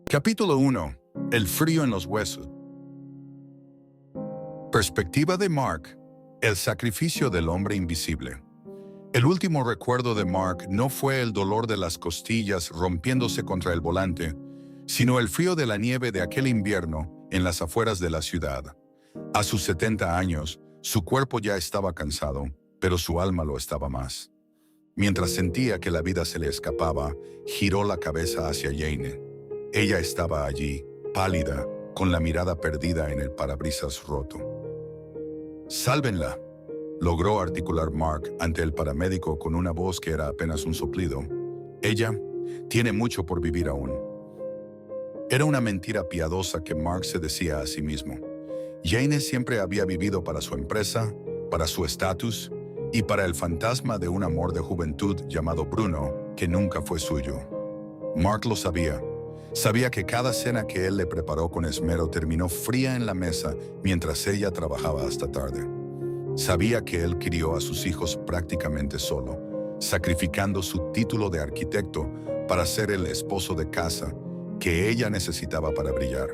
Capítulo 1. El frío en los huesos. Perspectiva de Mark. El sacrificio del hombre invisible. El último recuerdo de Mark no fue el dolor de las costillas rompiéndose contra el volante, sino el frío de la nieve de aquel invierno en las afueras de la ciudad. A sus 70 años, su cuerpo ya estaba cansado, pero su alma lo estaba más. Mientras sentía que la vida se le escapaba, giró la cabeza hacia Jane. Ella estaba allí, pálida, con la mirada perdida en el parabrisas roto. «Sálvenla», logró articular Mark ante el paramédico con una voz que era apenas un soplido. «Ella tiene mucho por vivir aún». Era una mentira piadosa que Mark se decía a sí mismo. Jane siempre había vivido para su empresa, para su estatus y para el fantasma de un amor de juventud llamado Bruno, que nunca fue suyo. Mark lo sabía. Sabía que cada cena que él le preparó con esmero terminó fría en la mesa mientras ella trabajaba hasta tarde. Sabía que él crió a sus hijos prácticamente solo, sacrificando su título de arquitecto para ser el esposo de casa que ella necesitaba para brillar.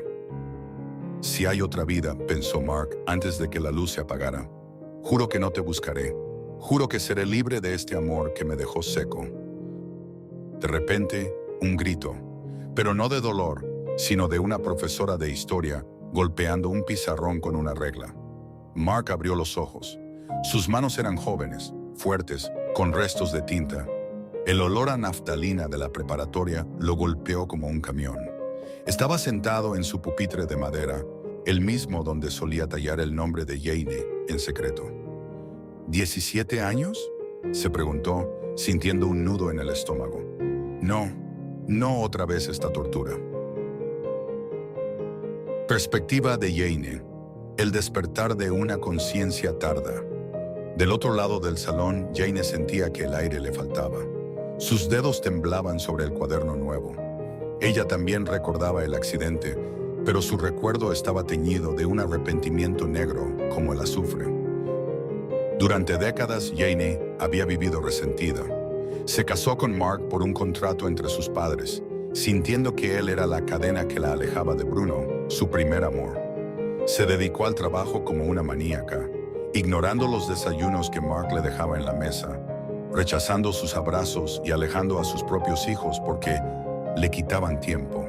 «Si hay otra vida», pensó Mark antes de que la luz se apagara, «juro que no te buscaré. Juro que seré libre de este amor que me dejó seco». De repente, un grito. Pero no de dolor, sino de una profesora de historia golpeando un pizarrón con una regla. Mark abrió los ojos. Sus manos eran jóvenes, fuertes, con restos de tinta. El olor a naftalina de la preparatoria lo golpeó como un camión. Estaba sentado en su pupitre de madera, el mismo donde solía tallar el nombre de Jane en secreto. ¿17 años?, se preguntó, sintiendo un nudo en el estómago. No otra vez esta tortura. Perspectiva de Jane. El despertar de una conciencia tarda. Del otro lado del salón, Jane sentía que el aire le faltaba. Sus dedos temblaban sobre el cuaderno nuevo. Ella también recordaba el accidente, pero su recuerdo estaba teñido de un arrepentimiento negro como el azufre. Durante décadas, Jane había vivido resentida. Se casó con Mark por un contrato entre sus padres, sintiendo que él era la cadena que la alejaba de Bruno, su primer amor. Se dedicó al trabajo como una maníaca, ignorando los desayunos que Mark le dejaba en la mesa, rechazando sus abrazos y alejando a sus propios hijos porque le quitaban tiempo.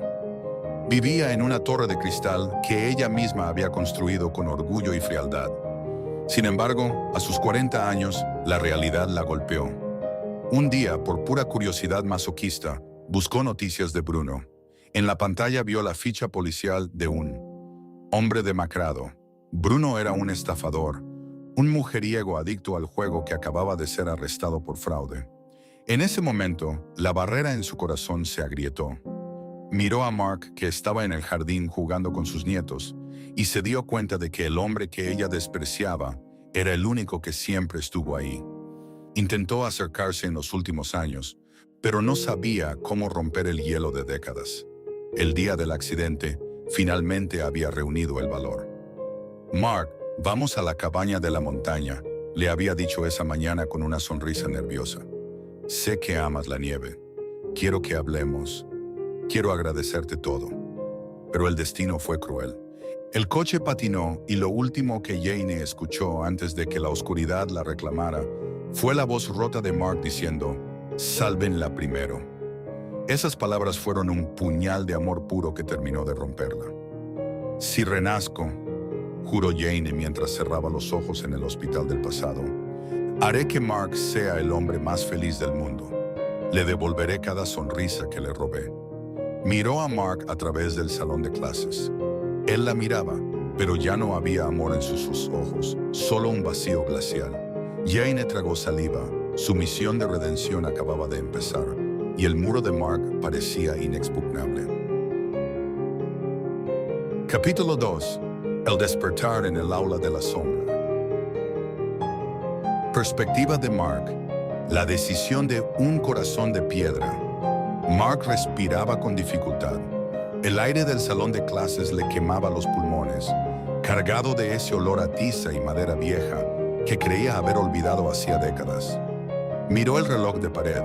Vivía en una torre de cristal que ella misma había construido con orgullo y frialdad. Sin embargo, a sus 40 años, la realidad la golpeó. Un día, por pura curiosidad masoquista, buscó noticias de Bruno. En la pantalla vio la ficha policial de un hombre demacrado. Bruno era un estafador, un mujeriego adicto al juego que acababa de ser arrestado por fraude. En ese momento, la barrera en su corazón se agrietó. Miró a Mark, que estaba en el jardín jugando con sus nietos, y se dio cuenta de que el hombre que ella despreciaba era el único que siempre estuvo ahí. Intentó acercarse en los últimos años, pero no sabía cómo romper el hielo de décadas. El día del accidente, finalmente había reunido el valor. «Mark, vamos a la cabaña de la montaña», le había dicho esa mañana con una sonrisa nerviosa. «Sé que amas la nieve. Quiero que hablemos. Quiero agradecerte todo». Pero el destino fue cruel. El coche patinó y lo último que Jane escuchó antes de que la oscuridad la reclamara fue la voz rota de Mark diciendo, «Sálvenla primero». Esas palabras fueron un puñal de amor puro que terminó de romperla. «Si renazco», juró Jane mientras cerraba los ojos en el hospital del pasado, «haré que Mark sea el hombre más feliz del mundo. Le devolveré cada sonrisa que le robé». Miró a Mark a través del salón de clases. Él la miraba, pero ya no había amor en sus ojos, solo un vacío glacial. Jane tragó saliva, su misión de redención acababa de empezar, y el muro de Mark parecía inexpugnable. Capítulo 2. El despertar en el aula de la sombra. Perspectiva de Mark. La decisión de un corazón de piedra. Mark respiraba con dificultad. El aire del salón de clases le quemaba los pulmones, cargado de ese olor a tiza y madera vieja que creía haber olvidado hacía décadas. Miró el reloj de pared.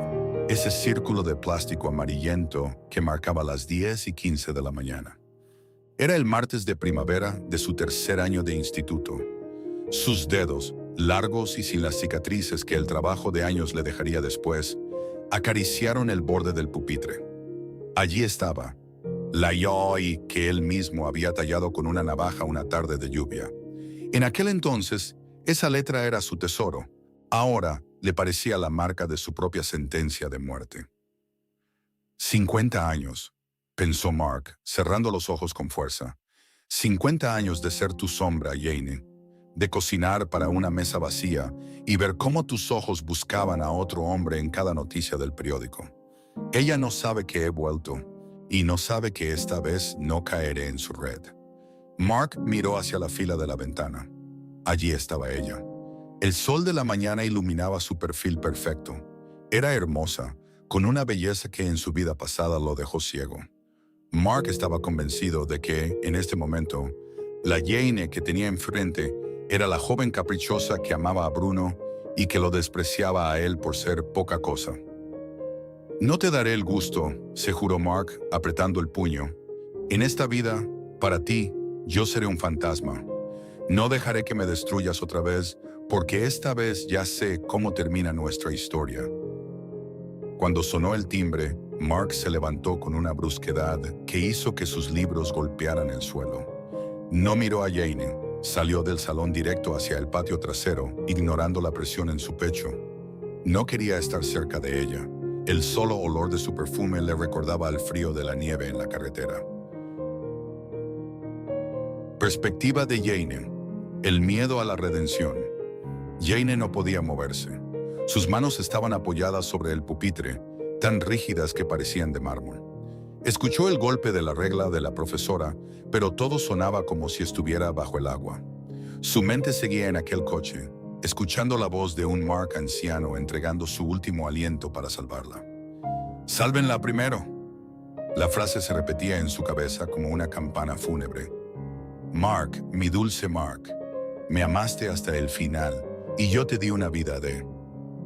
ese círculo de plástico amarillento que marcaba las 10:15 de la mañana. Era el martes de primavera de su tercer año de instituto. Sus dedos, largos y sin las cicatrices que el trabajo de años le dejaría después, acariciaron el borde del pupitre. Allí estaba, la Yoi que él mismo había tallado con una navaja una tarde de lluvia. En aquel entonces, esa letra era su tesoro. Ahora le parecía la marca de su propia sentencia de muerte. 50 años, pensó Mark, cerrando los ojos con fuerza. 50 años de ser tu sombra, Jane, de cocinar para una mesa vacía y ver cómo tus ojos buscaban a otro hombre en cada noticia del periódico. Ella no sabe que he vuelto y no sabe que esta vez no caeré en su red. Mark miró hacia la fila de la ventana. Allí estaba ella. El sol de la mañana iluminaba su perfil perfecto. Era hermosa, con una belleza que en su vida pasada lo dejó ciego. Mark estaba convencido de que, en este momento, la Jane que tenía enfrente era la joven caprichosa que amaba a Bruno y que lo despreciaba a él por ser poca cosa. No te daré el gusto, se juró Mark, apretando el puño. En esta vida, para ti, yo seré un fantasma. No dejaré que me destruyas otra vez, porque esta vez ya sé cómo termina nuestra historia. Cuando sonó el timbre, Mark se levantó con una brusquedad que hizo que sus libros golpearan el suelo. No miró a Jane, salió del salón directo hacia el patio trasero, ignorando la presión en su pecho. No quería estar cerca de ella. El solo olor de su perfume le recordaba al frío de la nieve en la carretera. Perspectiva de Jane. El miedo a la redención. Jane no podía moverse. Sus manos estaban apoyadas sobre el pupitre, tan rígidas que parecían de mármol. Escuchó el golpe de la regla de la profesora, pero todo sonaba como si estuviera bajo el agua. Su mente seguía en aquel coche, escuchando la voz de un Mark anciano entregando su último aliento para salvarla. «Sálvenla primero». La frase se repetía en su cabeza como una campana fúnebre. «Mark, mi dulce Mark, me amaste hasta el final y yo te di una vida de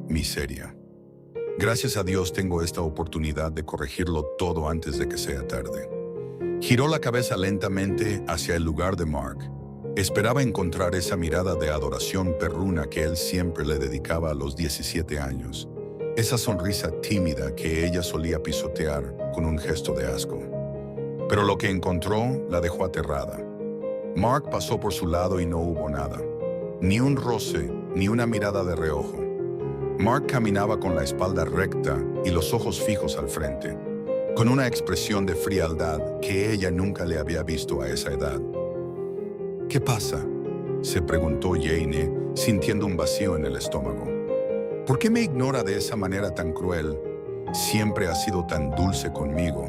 miseria. Gracias a Dios tengo esta oportunidad de corregirlo todo antes de que sea tarde». Giró la cabeza lentamente hacia el lugar de Mark. Esperaba encontrar esa mirada de adoración perruna que él siempre le dedicaba a los 17 años. Esa sonrisa tímida que ella solía pisotear con un gesto de asco. Pero lo que encontró la dejó aterrada. Mark pasó por su lado y no hubo nada. Ni un roce, ni una mirada de reojo. Mark caminaba con la espalda recta y los ojos fijos al frente, con una expresión de frialdad que ella nunca le había visto a esa edad. «¿Qué pasa?», se preguntó Jane, sintiendo un vacío en el estómago. «¿Por qué me ignora de esa manera tan cruel? Siempre ha sido tan dulce conmigo.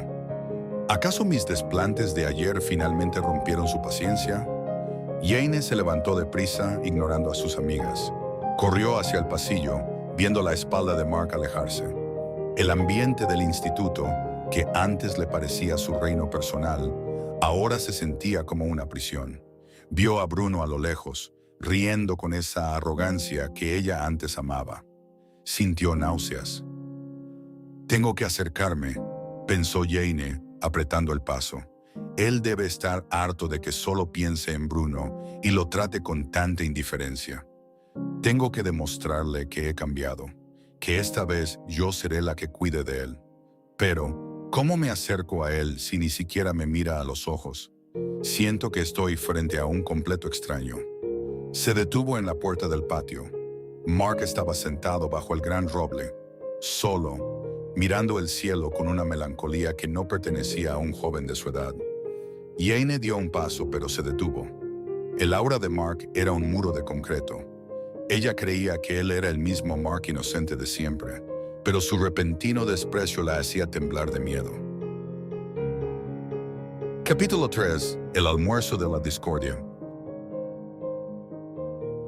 ¿Acaso mis desplantes de ayer finalmente rompieron su paciencia?». Jane se levantó deprisa, ignorando a sus amigas. Corrió hacia el pasillo, viendo la espalda de Mark alejarse. El ambiente del instituto, que antes le parecía su reino personal, ahora se sentía como una prisión. Vio a Bruno a lo lejos, riendo con esa arrogancia que ella antes amaba. Sintió náuseas. «Tengo que acercarme», pensó Jane, apretando el paso. Él debe estar harto de que solo piense en Bruno y lo trate con tanta indiferencia. Tengo que demostrarle que he cambiado, que esta vez yo seré la que cuide de él. Pero, ¿cómo me acerco a él si ni siquiera me mira a los ojos? Siento que estoy frente a un completo extraño. Se detuvo en la puerta del patio. Mark estaba sentado bajo el gran roble, solo, mirando el cielo con una melancolía que no pertenecía a un joven de su edad. Jane dio un paso, pero se detuvo. El aura de Mark era un muro de concreto. Ella creía que él era el mismo Mark inocente de siempre, pero su repentino desprecio la hacía temblar de miedo. Capítulo 3. El almuerzo de la discordia.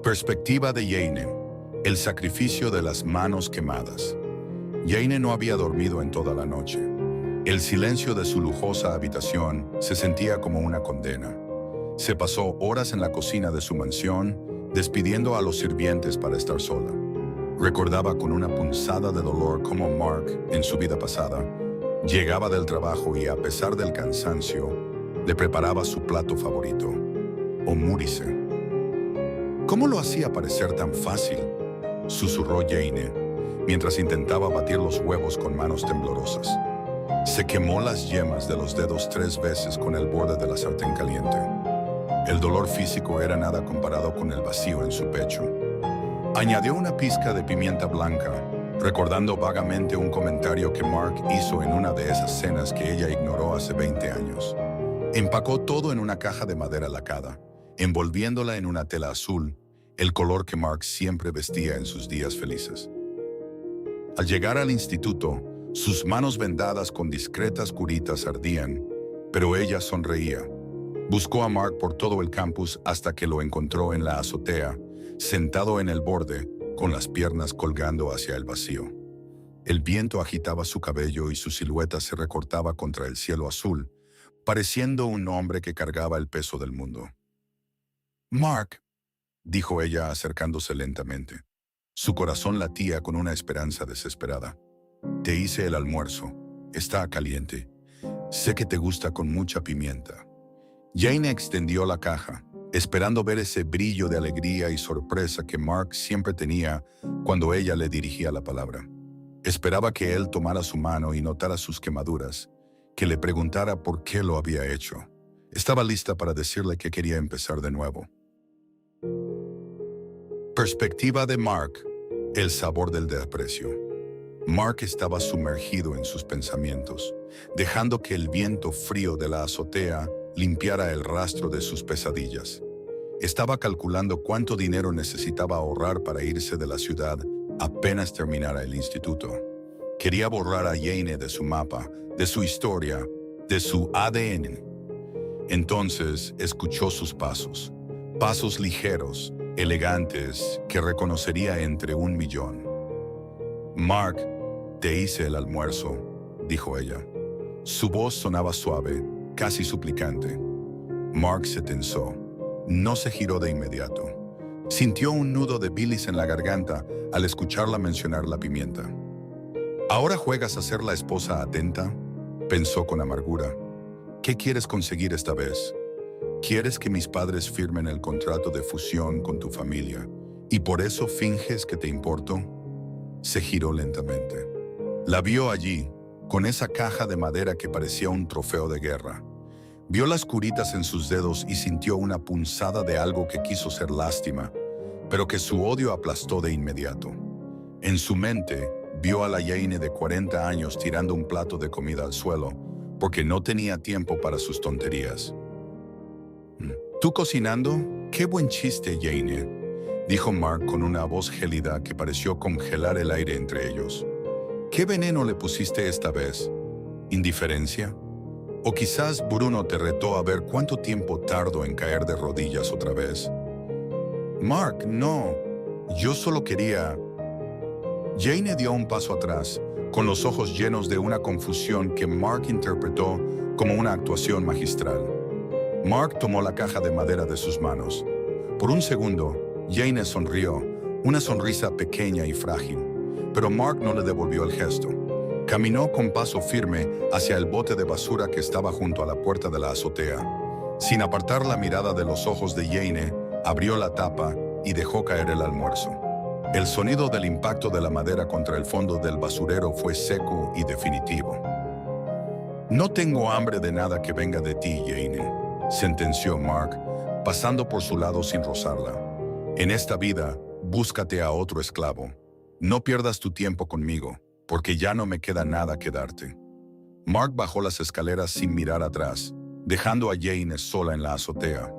Perspectiva de Jane. El sacrificio de las manos quemadas. Jane no había dormido en toda la noche. El silencio de su lujosa habitación se sentía como una condena. Se pasó horas en la cocina de su mansión, despidiendo a los sirvientes para estar sola. Recordaba con una punzada de dolor cómo Mark, en su vida pasada, llegaba del trabajo y, a pesar del cansancio, le preparaba su plato favorito, omurice. ¿Cómo lo hacía parecer tan fácil?, susurró Jane, mientras intentaba batir los huevos con manos temblorosas. Se quemó las yemas de los dedos 3 veces con el borde de la sartén caliente. El dolor físico era nada comparado con el vacío en su pecho. Añadió una pizca de pimienta blanca, recordando vagamente un comentario que Mark hizo en una de esas cenas que ella ignoró hace 20 años. Empacó todo en una caja de madera lacada, envolviéndola en una tela azul, el color que Mark siempre vestía en sus días felices. Al llegar al instituto, sus manos vendadas con discretas curitas ardían, pero ella sonreía. Buscó a Mark por todo el campus hasta que lo encontró en la azotea, sentado en el borde, con las piernas colgando hacia el vacío. El viento agitaba su cabello y su silueta se recortaba contra el cielo azul, pareciendo un hombre que cargaba el peso del mundo. «Mark», dijo ella acercándose lentamente. Su corazón latía con una esperanza desesperada. «Te hice el almuerzo. Está caliente. Sé que te gusta con mucha pimienta». Jane extendió la caja, esperando ver ese brillo de alegría y sorpresa que Mark siempre tenía cuando ella le dirigía la palabra. Esperaba que él tomara su mano y notara sus quemaduras, que le preguntara por qué lo había hecho. Estaba lista para decirle que quería empezar de nuevo. Perspectiva de Mark, el sabor del desprecio. Mark estaba sumergido en sus pensamientos, dejando que el viento frío de la azotea limpiara el rastro de sus pesadillas. Estaba calculando cuánto dinero necesitaba ahorrar para irse de la ciudad apenas terminara el instituto. Quería borrar a Jane de su mapa, de su historia, de su ADN. Entonces escuchó sus pasos, pasos ligeros, elegantes, que reconocería entre 1.000.000. «Mark, te hice el almuerzo», dijo ella. Su voz sonaba suave, casi suplicante. Mark se tensó. No se giró de inmediato. Sintió un nudo de bilis en la garganta al escucharla mencionar la pimienta. «¿Ahora juegas a ser la esposa atenta?», pensó con amargura. «¿Qué quieres conseguir esta vez? ¿Quieres que mis padres firmen el contrato de fusión con tu familia y por eso finges que te importo?» Se giró lentamente. La vio allí, con esa caja de madera que parecía un trofeo de guerra. Vio las curitas en sus dedos y sintió una punzada de algo que quiso ser lástima, pero que su odio aplastó de inmediato. En su mente, vio a la Jane de 40 años tirando un plato de comida al suelo, porque no tenía tiempo para sus tonterías. «¿Tú cocinando? ¡Qué buen chiste, Jane!», dijo Mark con una voz gélida que pareció congelar el aire entre ellos. «¿Qué veneno le pusiste esta vez? ¿Indiferencia? O quizás Bruno te retó a ver cuánto tiempo tardo en caer de rodillas otra vez». «Mark, no. Yo solo quería...». Jane dio un paso atrás, con los ojos llenos de una confusión que Mark interpretó como una actuación magistral. Mark tomó la caja de madera de sus manos. Por un segundo, Jane sonrió, una sonrisa pequeña y frágil, pero Mark no le devolvió el gesto. Caminó con paso firme hacia el bote de basura que estaba junto a la puerta de la azotea. Sin apartar la mirada de los ojos de Jane, abrió la tapa y dejó caer el almuerzo. El sonido del impacto de la madera contra el fondo del basurero fue seco y definitivo. «No tengo hambre de nada que venga de ti, Jane», sentenció Mark, pasando por su lado sin rozarla. «En esta vida, búscate a otro esclavo. No pierdas tu tiempo conmigo, porque ya no me queda nada que darte». Mark bajó las escaleras sin mirar atrás, dejando a Jane sola en la azotea.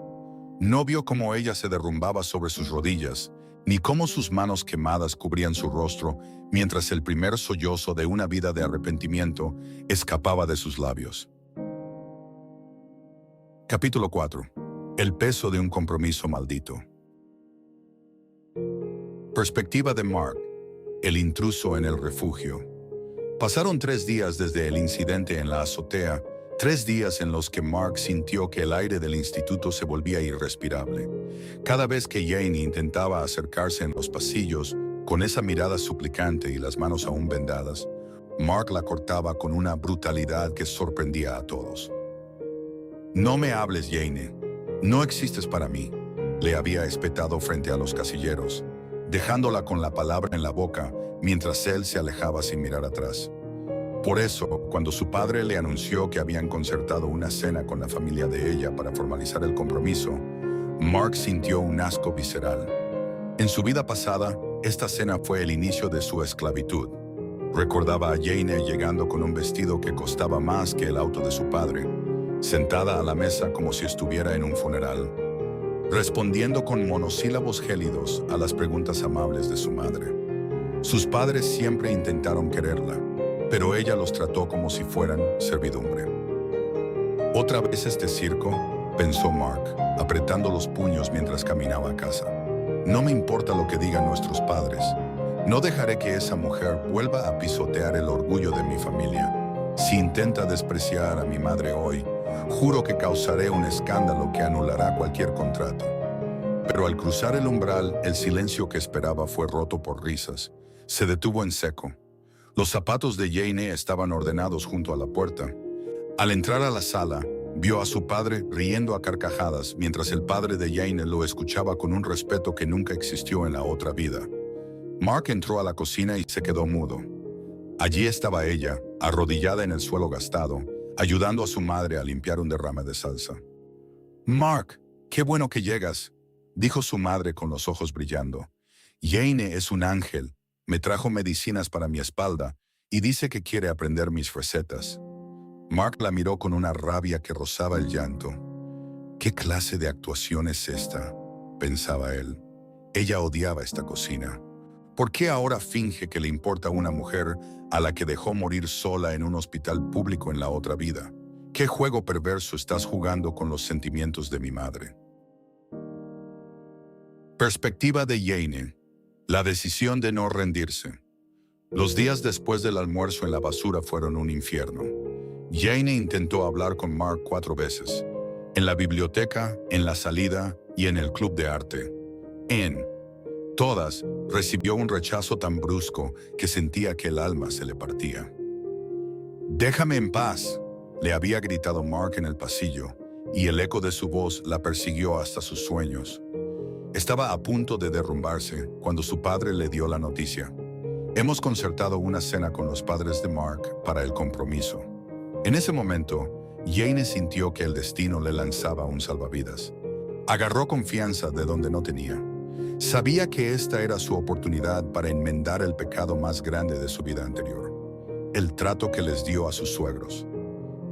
No vio cómo ella se derrumbaba sobre sus rodillas, ni cómo sus manos quemadas cubrían su rostro mientras el primer sollozo de una vida de arrepentimiento escapaba de sus labios. Capítulo 4. El peso de un compromiso maldito. Perspectiva de Mark, el intruso en el refugio. Pasaron 3 días desde el incidente en la azotea, 3 días en los que Mark sintió que el aire del instituto se volvía irrespirable. Cada vez que Jane intentaba acercarse en los pasillos, Con esa mirada suplicante y las manos aún vendadas, Mark la cortaba con una brutalidad que sorprendía a todos. «No me hables, Jane. No existes para mí», le había espetado frente a los casilleros, dejándola con la palabra en la boca mientras él se alejaba sin mirar atrás. Por eso, cuando su padre le anunció que habían concertado una cena con la familia de ella para formalizar el compromiso, Mark sintió un asco visceral. En su vida pasada, esta cena fue el inicio de su esclavitud. Recordaba a Jane llegando con un vestido que costaba más que el auto de su padre, sentada a la mesa como si estuviera en un funeral, respondiendo con monosílabos gélidos a las preguntas amables de su madre. Sus padres siempre intentaron quererla, pero ella los trató como si fueran servidumbre. «Otra vez este circo», pensó Mark, apretando los puños mientras caminaba a casa. «No me importa lo que digan nuestros padres. No dejaré que esa mujer vuelva a pisotear el orgullo de mi familia. Si intenta despreciar a mi madre hoy, juro que causaré un escándalo que anulará cualquier contrato». Pero al cruzar el umbral, el silencio que esperaba fue roto por risas. Se detuvo en seco. Los zapatos de Jane estaban ordenados junto a la puerta. Al entrar a la sala, vio a su padre riendo a carcajadas mientras el padre de Jane lo escuchaba con un respeto que nunca existió en la otra vida. Mark entró a la cocina y se quedó mudo. Allí estaba ella, arrodillada en el suelo gastado, ayudando a su madre a limpiar un derrame de salsa. «Mark, qué bueno que llegas», dijo su madre con los ojos brillando. «Jane es un ángel. Me trajo medicinas para mi espalda y dice que quiere aprender mis recetas». Mark la miró con una rabia que rozaba el llanto. «¿Qué clase de actuación es esta?», pensaba él. Ella odiaba esta cocina. ¿Por qué ahora finge que le importa una mujer a la que dejó morir sola en un hospital público en la otra vida? ¿Qué juego perverso estás jugando con los sentimientos de mi madre? Perspectiva de Jane. La decisión de no rendirse. Los días después del almuerzo en la basura fueron un infierno. Jane intentó hablar con Mark 4 veces. En la biblioteca, en la salida y en el club de arte. En todas, recibió un rechazo tan brusco que sentía que el alma se le partía. «Déjame en paz», le había gritado Mark en el pasillo, y el eco de su voz la persiguió hasta sus sueños. Estaba a punto de derrumbarse cuando su padre le dio la noticia. «Hemos concertado una cena con los padres de Mark para el compromiso». En ese momento, Jane sintió que el destino le lanzaba un salvavidas. Agarró confianza de donde no tenía. Sabía que esta era su oportunidad para enmendar el pecado más grande de su vida anterior, el trato que les dio a sus suegros.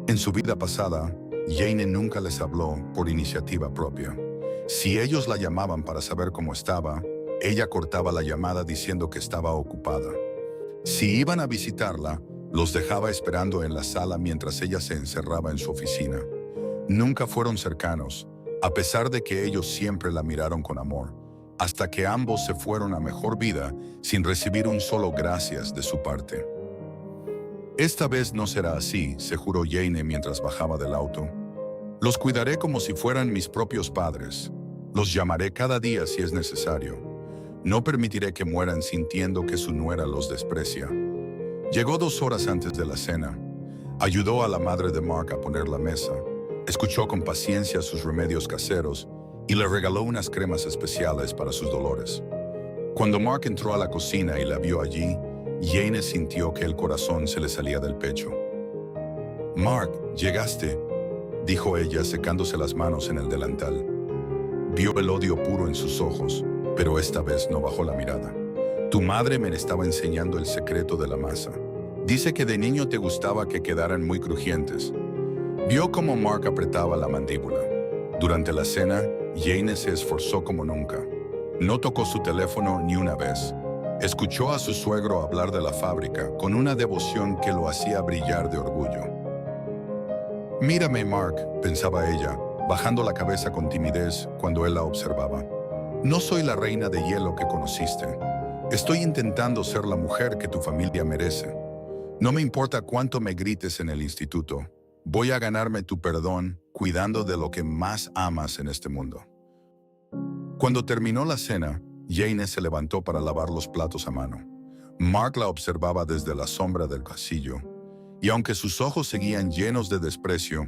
En su vida pasada, Jane nunca les habló por iniciativa propia. Si ellos la llamaban para saber cómo estaba, ella cortaba la llamada diciendo que estaba ocupada. Si iban a visitarla, los dejaba esperando en la sala mientras ella se encerraba en su oficina. Nunca fueron cercanos, a pesar de que ellos siempre la miraron con amor, hasta que ambos se fueron a mejor vida sin recibir un solo gracias de su parte. «Esta vez no será así», se juró Jane mientras bajaba del auto. «Los cuidaré como si fueran mis propios padres. Los llamaré cada día si es necesario. No permitiré que mueran sintiendo que su nuera los desprecia». Llegó 2 horas antes de la cena. Ayudó a la madre de Mark a poner la mesa. Escuchó con paciencia sus remedios caseros y le regaló unas cremas especiales para sus dolores. Cuando Mark entró a la cocina y la vio allí, Jane sintió que el corazón se le salía del pecho. «Mark, llegaste», dijo ella secándose las manos en el delantal. Vio el odio puro en sus ojos, pero esta vez no bajó la mirada. «Tu madre me estaba enseñando el secreto de la masa. Dice que de niño te gustaba que quedaran muy crujientes». Vio cómo Mark apretaba la mandíbula. Durante la cena, Jane se esforzó como nunca. No tocó su teléfono ni una vez. Escuchó a su suegro hablar de la fábrica con una devoción que lo hacía brillar de orgullo. «Mírame, Mark», pensaba ella, bajando la cabeza con timidez cuando él la observaba. «No soy la reina de hielo que conociste. Estoy intentando ser la mujer que tu familia merece. No me importa cuánto me grites en el instituto. Voy a ganarme tu perdón cuidando de lo que más amas en este mundo». Cuando terminó la cena, Jane se levantó para lavar los platos a mano. Mark la observaba desde la sombra del pasillo, y aunque sus ojos seguían llenos de desprecio,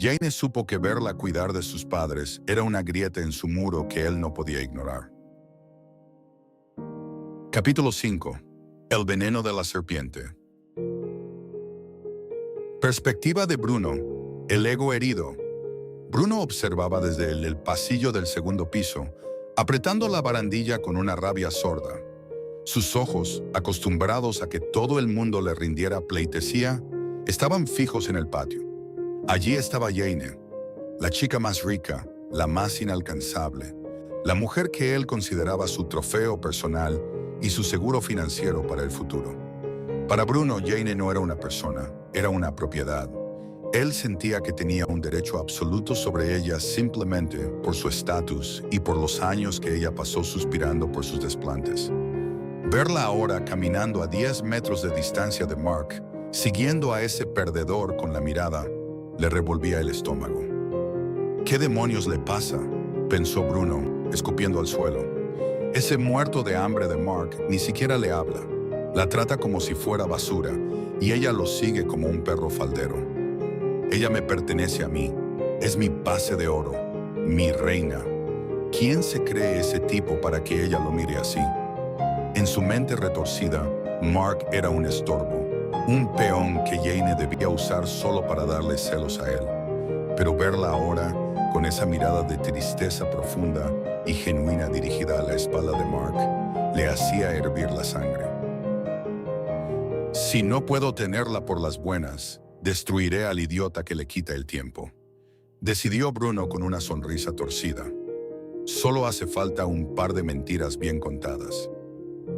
Jane supo que verla cuidar de sus padres era una grieta en su muro que él no podía ignorar. Capítulo 5. El veneno de la serpiente. Perspectiva de Bruno. El ego herido. Bruno observaba desde el pasillo del segundo piso, apretando la barandilla con una rabia sorda. Sus ojos, acostumbrados a que todo el mundo le rindiera pleitesía, estaban fijos en el patio. Allí estaba Jane, la chica más rica, la más inalcanzable, la mujer que él consideraba su trofeo personal y su seguro financiero para el futuro. Para Bruno, Jane no era una persona, era una propiedad. Él sentía que tenía un derecho absoluto sobre ella simplemente por su estatus y por los años que ella pasó suspirando por sus desplantes. Verla ahora caminando a 10 metros de distancia de Mark, siguiendo a ese perdedor con la mirada, le revolvía el estómago. ¿Qué demonios le pasa?, pensó Bruno, escupiendo al suelo. Ese muerto de hambre de Mark ni siquiera le habla. La trata como si fuera basura y ella lo sigue como un perro faldero. Ella me pertenece a mí, es mi base de oro, mi reina. ¿Quién se cree ese tipo para que ella lo mire así? En su mente retorcida, Mark era un estorbo, un peón que Jane debía usar solo para darle celos a él. Pero verla ahora, con esa mirada de tristeza profunda y genuina dirigida a la espalda de Mark, le hacía hervir la sangre. Si no puedo tenerla por las buenas, destruiré al idiota que le quita el tiempo, decidió Bruno con una sonrisa torcida. Solo hace falta un par de mentiras bien contadas.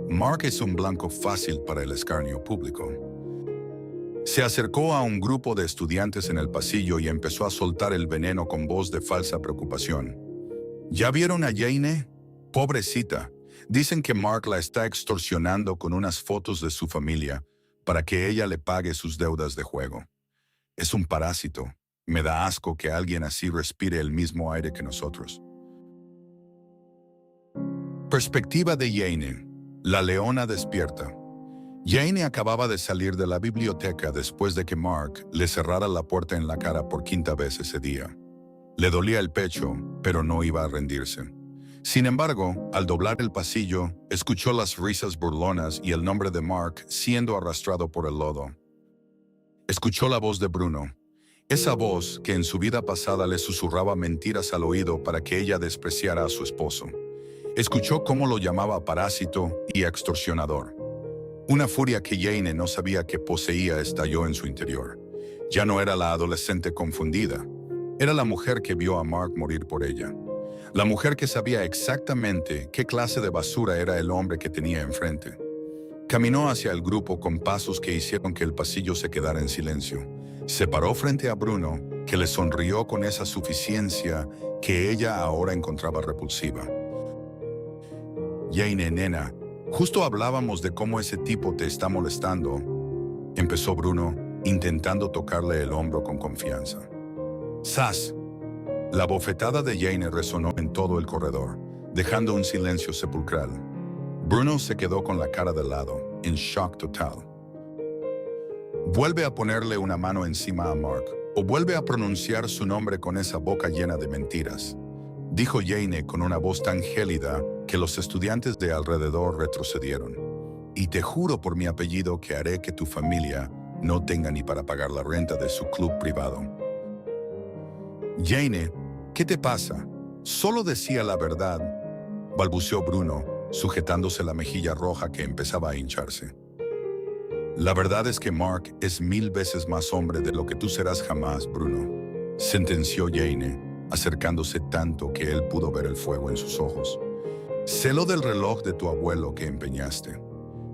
Mark es un blanco fácil para el escarnio público. Se acercó a un grupo de estudiantes en el pasillo y empezó a soltar el veneno con voz de falsa preocupación. ¿Ya vieron a Jane? Pobrecita. Dicen que Mark la está extorsionando con unas fotos de su familia para que ella le pague sus deudas de juego. Es un parásito. Me da asco que alguien así respire el mismo aire que nosotros. Perspectiva de Jane. La leona despierta. Jane acababa de salir de la biblioteca después de que Mark le cerrara la puerta en la cara por 5ª vez ese día. Le dolía el pecho, pero no iba a rendirse. Sin embargo, al doblar el pasillo, escuchó las risas burlonas y el nombre de Mark siendo arrastrado por el lodo. Escuchó la voz de Bruno, esa voz que en su vida pasada le susurraba mentiras al oído para que ella despreciara a su esposo. Escuchó cómo lo llamaba parásito y extorsionador. Una furia que Jane no sabía que poseía estalló en su interior. Ya no era la adolescente confundida, era la mujer que vio a Mark morir por ella. La mujer que sabía exactamente qué clase de basura era el hombre que tenía enfrente. Caminó hacia el grupo con pasos que hicieron que el pasillo se quedara en silencio. Se paró frente a Bruno, que le sonrió con esa suficiencia que ella ahora encontraba repulsiva. Jane, nena, justo hablábamos de cómo ese tipo te está molestando, empezó Bruno, intentando tocarle el hombro con confianza. ¡Zas! La bofetada de Jane resonó en todo el corredor, dejando un silencio sepulcral. Bruno se quedó con la cara de lado, en shock total. Vuelve a ponerle una mano encima a Mark, o vuelve a pronunciar su nombre con esa boca llena de mentiras, dijo Jane con una voz tan gélida que los estudiantes de alrededor retrocedieron. Y te juro por mi apellido que haré que tu familia no tenga ni para pagar la renta de su club privado. Jane, ¿qué te pasa? Solo decía la verdad, balbuceó Bruno, sujetándose la mejilla roja que empezaba a hincharse. La verdad es que Mark es 1000 veces más hombre de lo que tú serás jamás, Bruno, sentenció Jane, acercándose tanto que él pudo ver el fuego en sus ojos. Sé lo del reloj de tu abuelo que empeñaste.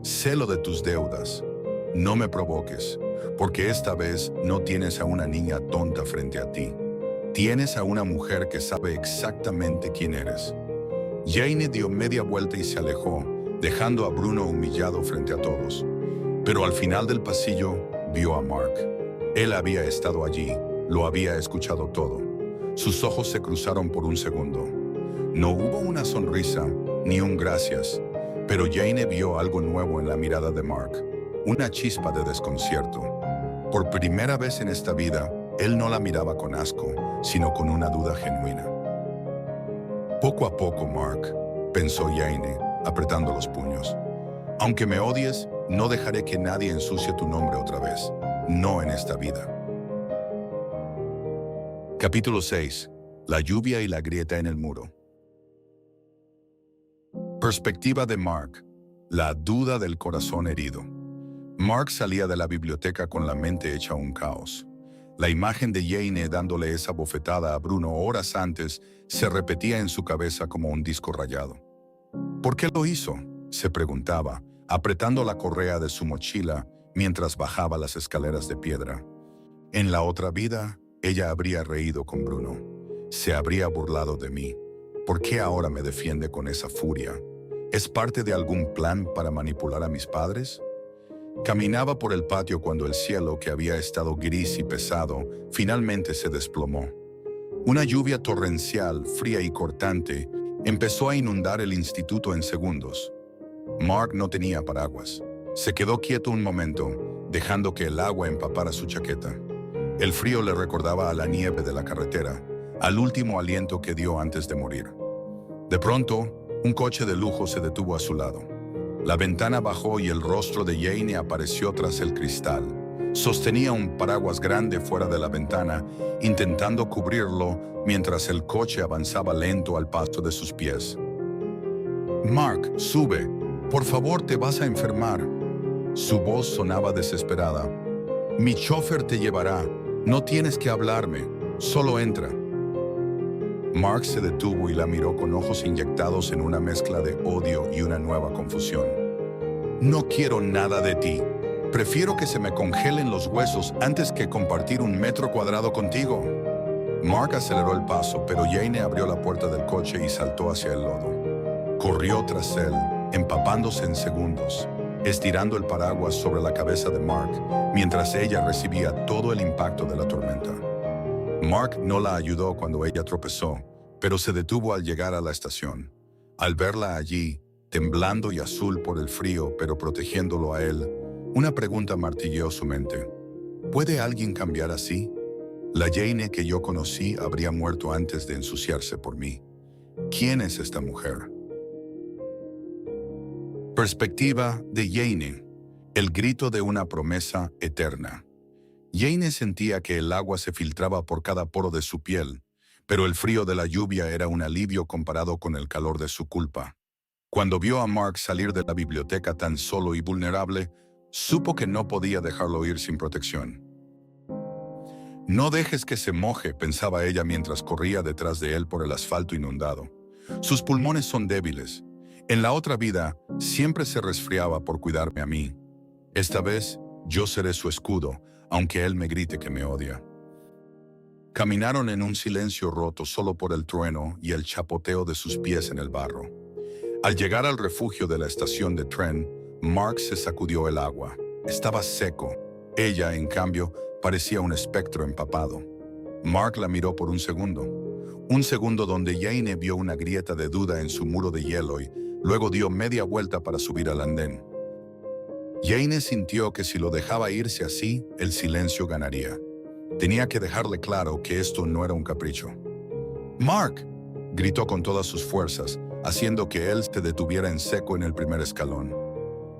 Sé lo de tus deudas. No me provoques, porque esta vez no tienes a una niña tonta frente a ti. Tienes a una mujer que sabe exactamente quién eres. Jane dio media vuelta y se alejó, dejando a Bruno humillado frente a todos. Pero al final del pasillo vio a Mark. Él había estado allí, lo había escuchado todo. Sus ojos se cruzaron por un segundo. No hubo una sonrisa, ni un gracias, pero Jane vio algo nuevo en la mirada de Mark, una chispa de desconcierto. Por primera vez en esta vida, él no la miraba con asco, sino con una duda genuina. Poco a poco, Mark, pensó Jane, apretando los puños. Aunque me odies, no dejaré que nadie ensucie tu nombre otra vez, no en esta vida. Capítulo 6. La lluvia y la grieta en el muro. Perspectiva de Mark. La duda del corazón herido. Mark salía de la biblioteca con la mente hecha un caos. La imagen de Jane dándole esa bofetada a Bruno horas antes se repetía en su cabeza como un disco rayado. ¿Por qué lo hizo?, se preguntaba, apretando la correa de su mochila mientras bajaba las escaleras de piedra. En la otra vida, ella habría reído con Bruno. Se habría burlado de mí. ¿Por qué ahora me defiende con esa furia? ¿Es parte de algún plan para manipular a mis padres? Caminaba por el patio cuando el cielo, que había estado gris y pesado, finalmente se desplomó. Una lluvia torrencial, fría y cortante, empezó a inundar el instituto en segundos. Mark no tenía paraguas. Se quedó quieto un momento, dejando que el agua empapara su chaqueta. El frío le recordaba a la nieve de la carretera, al último aliento que dio antes de morir. De pronto, un coche de lujo se detuvo a su lado. La ventana bajó y el rostro de Jane apareció tras el cristal. Sostenía un paraguas grande fuera de la ventana, intentando cubrirlo mientras el coche avanzaba lento al paso de sus pies. «Mark, sube. Por favor, te vas a enfermar». Su voz sonaba desesperada. «Mi chofer te llevará. No tienes que hablarme. Solo entra». Mark se detuvo y la miró con ojos inyectados en una mezcla de odio y una nueva confusión. «No quiero nada de ti. Prefiero que se me congelen los huesos antes que compartir un metro cuadrado contigo». Mark aceleró el paso, pero Jane abrió la puerta del coche y saltó hacia el lodo. Corrió tras él, empapándose en segundos, estirando el paraguas sobre la cabeza de Mark, mientras ella recibía todo el impacto de la tormenta. Mark no la ayudó cuando ella tropezó, pero se detuvo al llegar a la estación. Al verla allí, temblando y azul por el frío, pero protegiéndolo a él, una pregunta martilleó su mente. ¿Puede alguien cambiar así? La Jane que yo conocí habría muerto antes de ensuciarse por mí. ¿Quién es esta mujer? Perspectiva de Jane. El grito de una promesa eterna. Jane sentía que el agua se filtraba por cada poro de su piel, pero el frío de la lluvia era un alivio comparado con el calor de su culpa. Cuando vio a Mark salir de la biblioteca tan solo y vulnerable, supo que no podía dejarlo ir sin protección. «No dejes que se moje», pensaba ella mientras corría detrás de él por el asfalto inundado. «Sus pulmones son débiles. En la otra vida, siempre se resfriaba por cuidarme a mí. Esta vez, yo seré su escudo, aunque él me grite que me odia». Caminaron en un silencio roto solo por el trueno y el chapoteo de sus pies en el barro. Al llegar al refugio de la estación de tren, Mark se sacudió el agua. Estaba seco. Ella, en cambio, parecía un espectro empapado. Mark la miró por un segundo donde Jane vio una grieta de duda en su muro de hielo y luego dio media vuelta para subir al andén. Jane sintió que si lo dejaba irse así, el silencio ganaría. Tenía que dejarle claro que esto no era un capricho. «¡Mark!», gritó con todas sus fuerzas, haciendo que él se detuviera en seco en el primer escalón.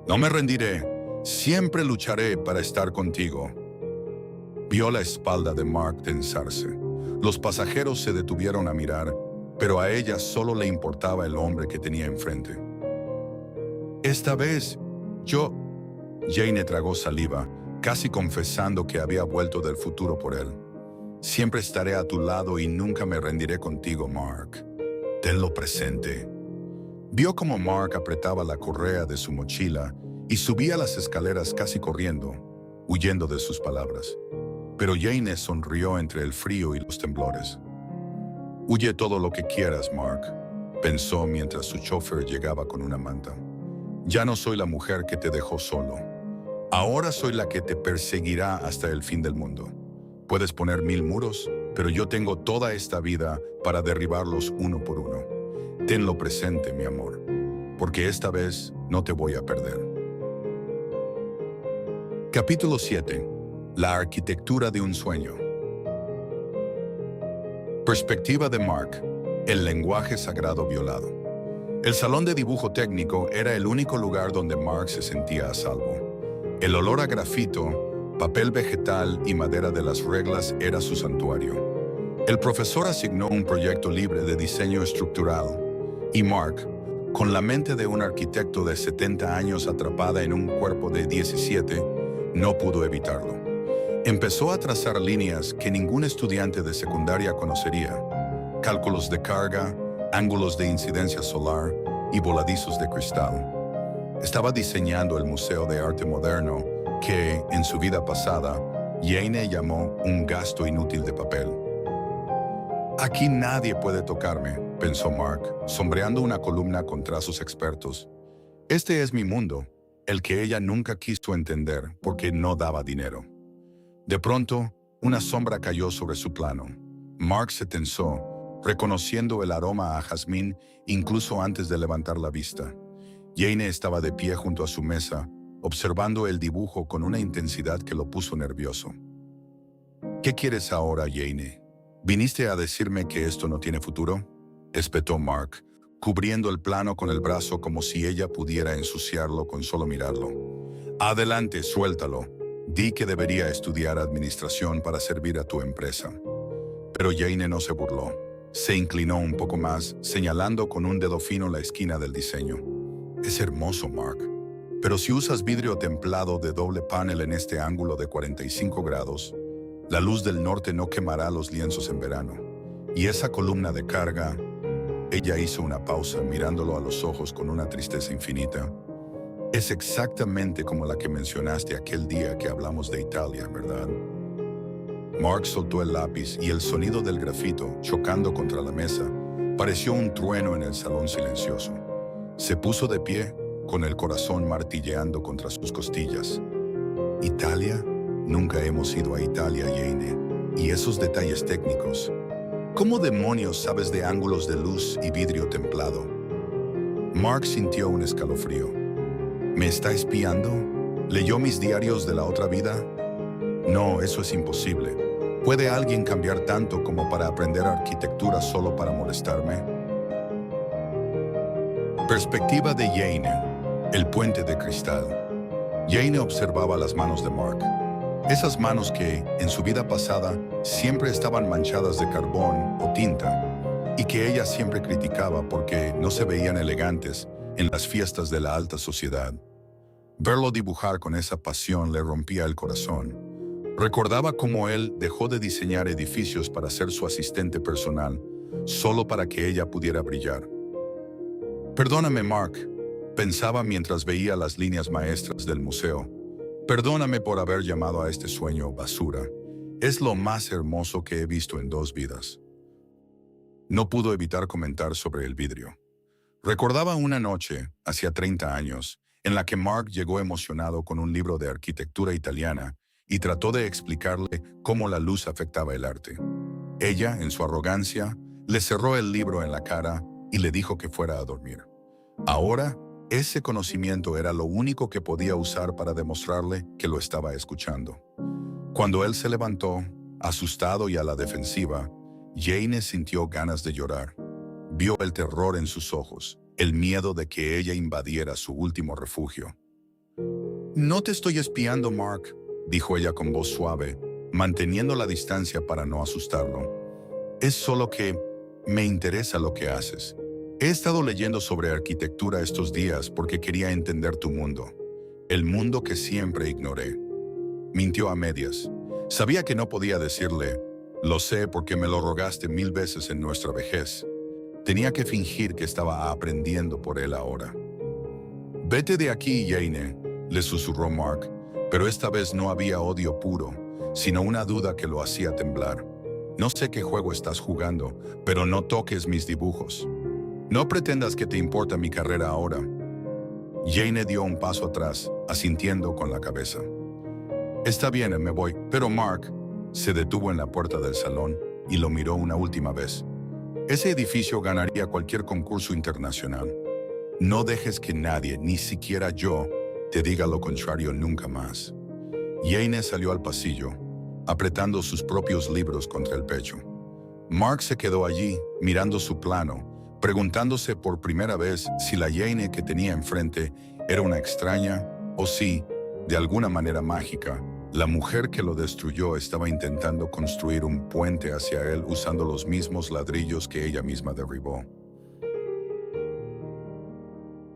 «No me rendiré. Siempre lucharé para estar contigo». Vio la espalda de Mark tensarse. Los pasajeros se detuvieron a mirar, pero a ella solo le importaba el hombre que tenía enfrente. «Esta vez, yo...». Jane tragó saliva, casi confesando que había vuelto del futuro por él. «Siempre estaré a tu lado y nunca me rendiré contigo, Mark. Tenlo presente». Vio cómo Mark apretaba la correa de su mochila y subía las escaleras casi corriendo, huyendo de sus palabras. Pero Jane sonrió entre el frío y los temblores. «Huye todo lo que quieras, Mark», pensó mientras su chofer llegaba con una manta. «Ya no soy la mujer que te dejó solo. Ahora soy la que te perseguirá hasta el fin del mundo. Puedes poner 1000 muros, pero yo tengo toda esta vida para derribarlos uno por uno. Tenlo presente, mi amor». porque esta vez no te voy a perder. Capítulo 7. La arquitectura de un sueño. Perspectiva de Mark. El lenguaje sagrado violado. El salón de dibujo técnico era el único lugar donde Mark se sentía a salvo. El olor a grafito, papel vegetal y madera de las reglas era su santuario. El profesor asignó un proyecto libre de diseño estructural y Mark, con la mente de un arquitecto de 70 años atrapada en un cuerpo de 17, no pudo evitarlo. Empezó a trazar líneas que ningún estudiante de secundaria conocería: cálculos de carga, ángulos de incidencia solar y voladizos de cristal. Estaba diseñando el Museo de Arte Moderno que, en su vida pasada, Jane llamó un gasto inútil de papel. Aquí nadie puede tocarme, pensó Mark, sombreando una columna con trazos expertos. Este es mi mundo, el que ella nunca quiso entender porque no daba dinero. De pronto, una sombra cayó sobre su plano. Mark se tensó, reconociendo el aroma a jazmín incluso antes de levantar la vista. Jane estaba de pie junto a su mesa, observando el dibujo con una intensidad que lo puso nervioso. ¿Qué quieres ahora, Jane? ¿Viniste a decirme que esto no tiene futuro?, espetó Mark, cubriendo el plano con el brazo como si ella pudiera ensuciarlo con solo mirarlo. Adelante, suéltalo. Di que debería estudiar administración para servir a tu empresa. Pero Jane no se burló. Se inclinó un poco más, señalando con un dedo fino la esquina del diseño. Es hermoso, Mark. Pero si usas vidrio templado de doble panel en este ángulo de 45 grados, la luz del norte no quemará los lienzos en verano. Y esa columna de carga... Ella hizo una pausa, mirándolo a los ojos con una tristeza infinita. Es exactamente como la que mencionaste aquel día que hablamos de Italia, ¿verdad? Mark soltó el lápiz y el sonido del grafito, chocando contra la mesa, pareció un trueno en el salón silencioso. Se puso de pie, con el corazón martilleando contra sus costillas. ¿Italia? Nunca hemos ido a Italia, Jane. Y esos detalles técnicos. ¿Cómo demonios sabes de ángulos de luz y vidrio templado? Mark sintió un escalofrío. ¿Me está espiando? ¿Leyó mis diarios de la otra vida? No, eso es imposible. ¿Puede alguien cambiar tanto como para aprender arquitectura solo para molestarme? Perspectiva de Jane. El puente de cristal. Jane observaba las manos de Mark. Esas manos que, en su vida pasada, siempre estaban manchadas de carbón o tinta, y que ella siempre criticaba porque no se veían elegantes en las fiestas de la alta sociedad. Verlo dibujar con esa pasión le rompía el corazón. Recordaba cómo él dejó de diseñar edificios para ser su asistente personal, solo para que ella pudiera brillar. Perdóname, Mark, pensaba mientras veía las líneas maestras del museo. Perdóname por haber llamado a este sueño basura. Es lo más hermoso que he visto en 2 vidas. No pudo evitar comentar sobre el vidrio. Recordaba una noche, hacía 30 años, en la que Mark llegó emocionado con un libro de arquitectura italiana y trató de explicarle cómo la luz afectaba el arte. Ella, en su arrogancia, le cerró el libro en la cara y le dijo que fuera a dormir. Ahora, ese conocimiento era lo único que podía usar para demostrarle que lo estaba escuchando. Cuando él se levantó, asustado y a la defensiva, Jane sintió ganas de llorar. Vio el terror en sus ojos, el miedo de que ella invadiera su último refugio. «No te estoy espiando, Mark», dijo ella con voz suave, manteniendo la distancia para no asustarlo. «Es solo que me interesa lo que haces. He estado leyendo sobre arquitectura estos días porque quería entender tu mundo, el mundo que siempre ignoré». Mintió a medias. Sabía que no podía decirle, «Lo sé porque me lo rogaste 1000 veces en nuestra vejez». Tenía que fingir que estaba aprendiendo por él ahora. «Vete de aquí, Jane», le susurró Mark, pero esta vez no había odio puro, sino una duda que lo hacía temblar. «No sé qué juego estás jugando, pero no toques mis dibujos. No pretendas que te importa mi carrera ahora». Jane dio un paso atrás, asintiendo con la cabeza. «Está bien, me voy, pero Mark...» Se detuvo en la puerta del salón y lo miró una última vez. Ese edificio ganaría cualquier concurso internacional. No dejes que nadie, ni siquiera yo, te diga lo contrario nunca más. Jane salió al pasillo, apretando sus propios libros contra el pecho. Mark se quedó allí, mirando su plano, preguntándose por primera vez si la Jane que tenía enfrente era una extraña o si, de alguna manera mágica, la mujer que lo destruyó estaba intentando construir un puente hacia él usando los mismos ladrillos que ella misma derribó.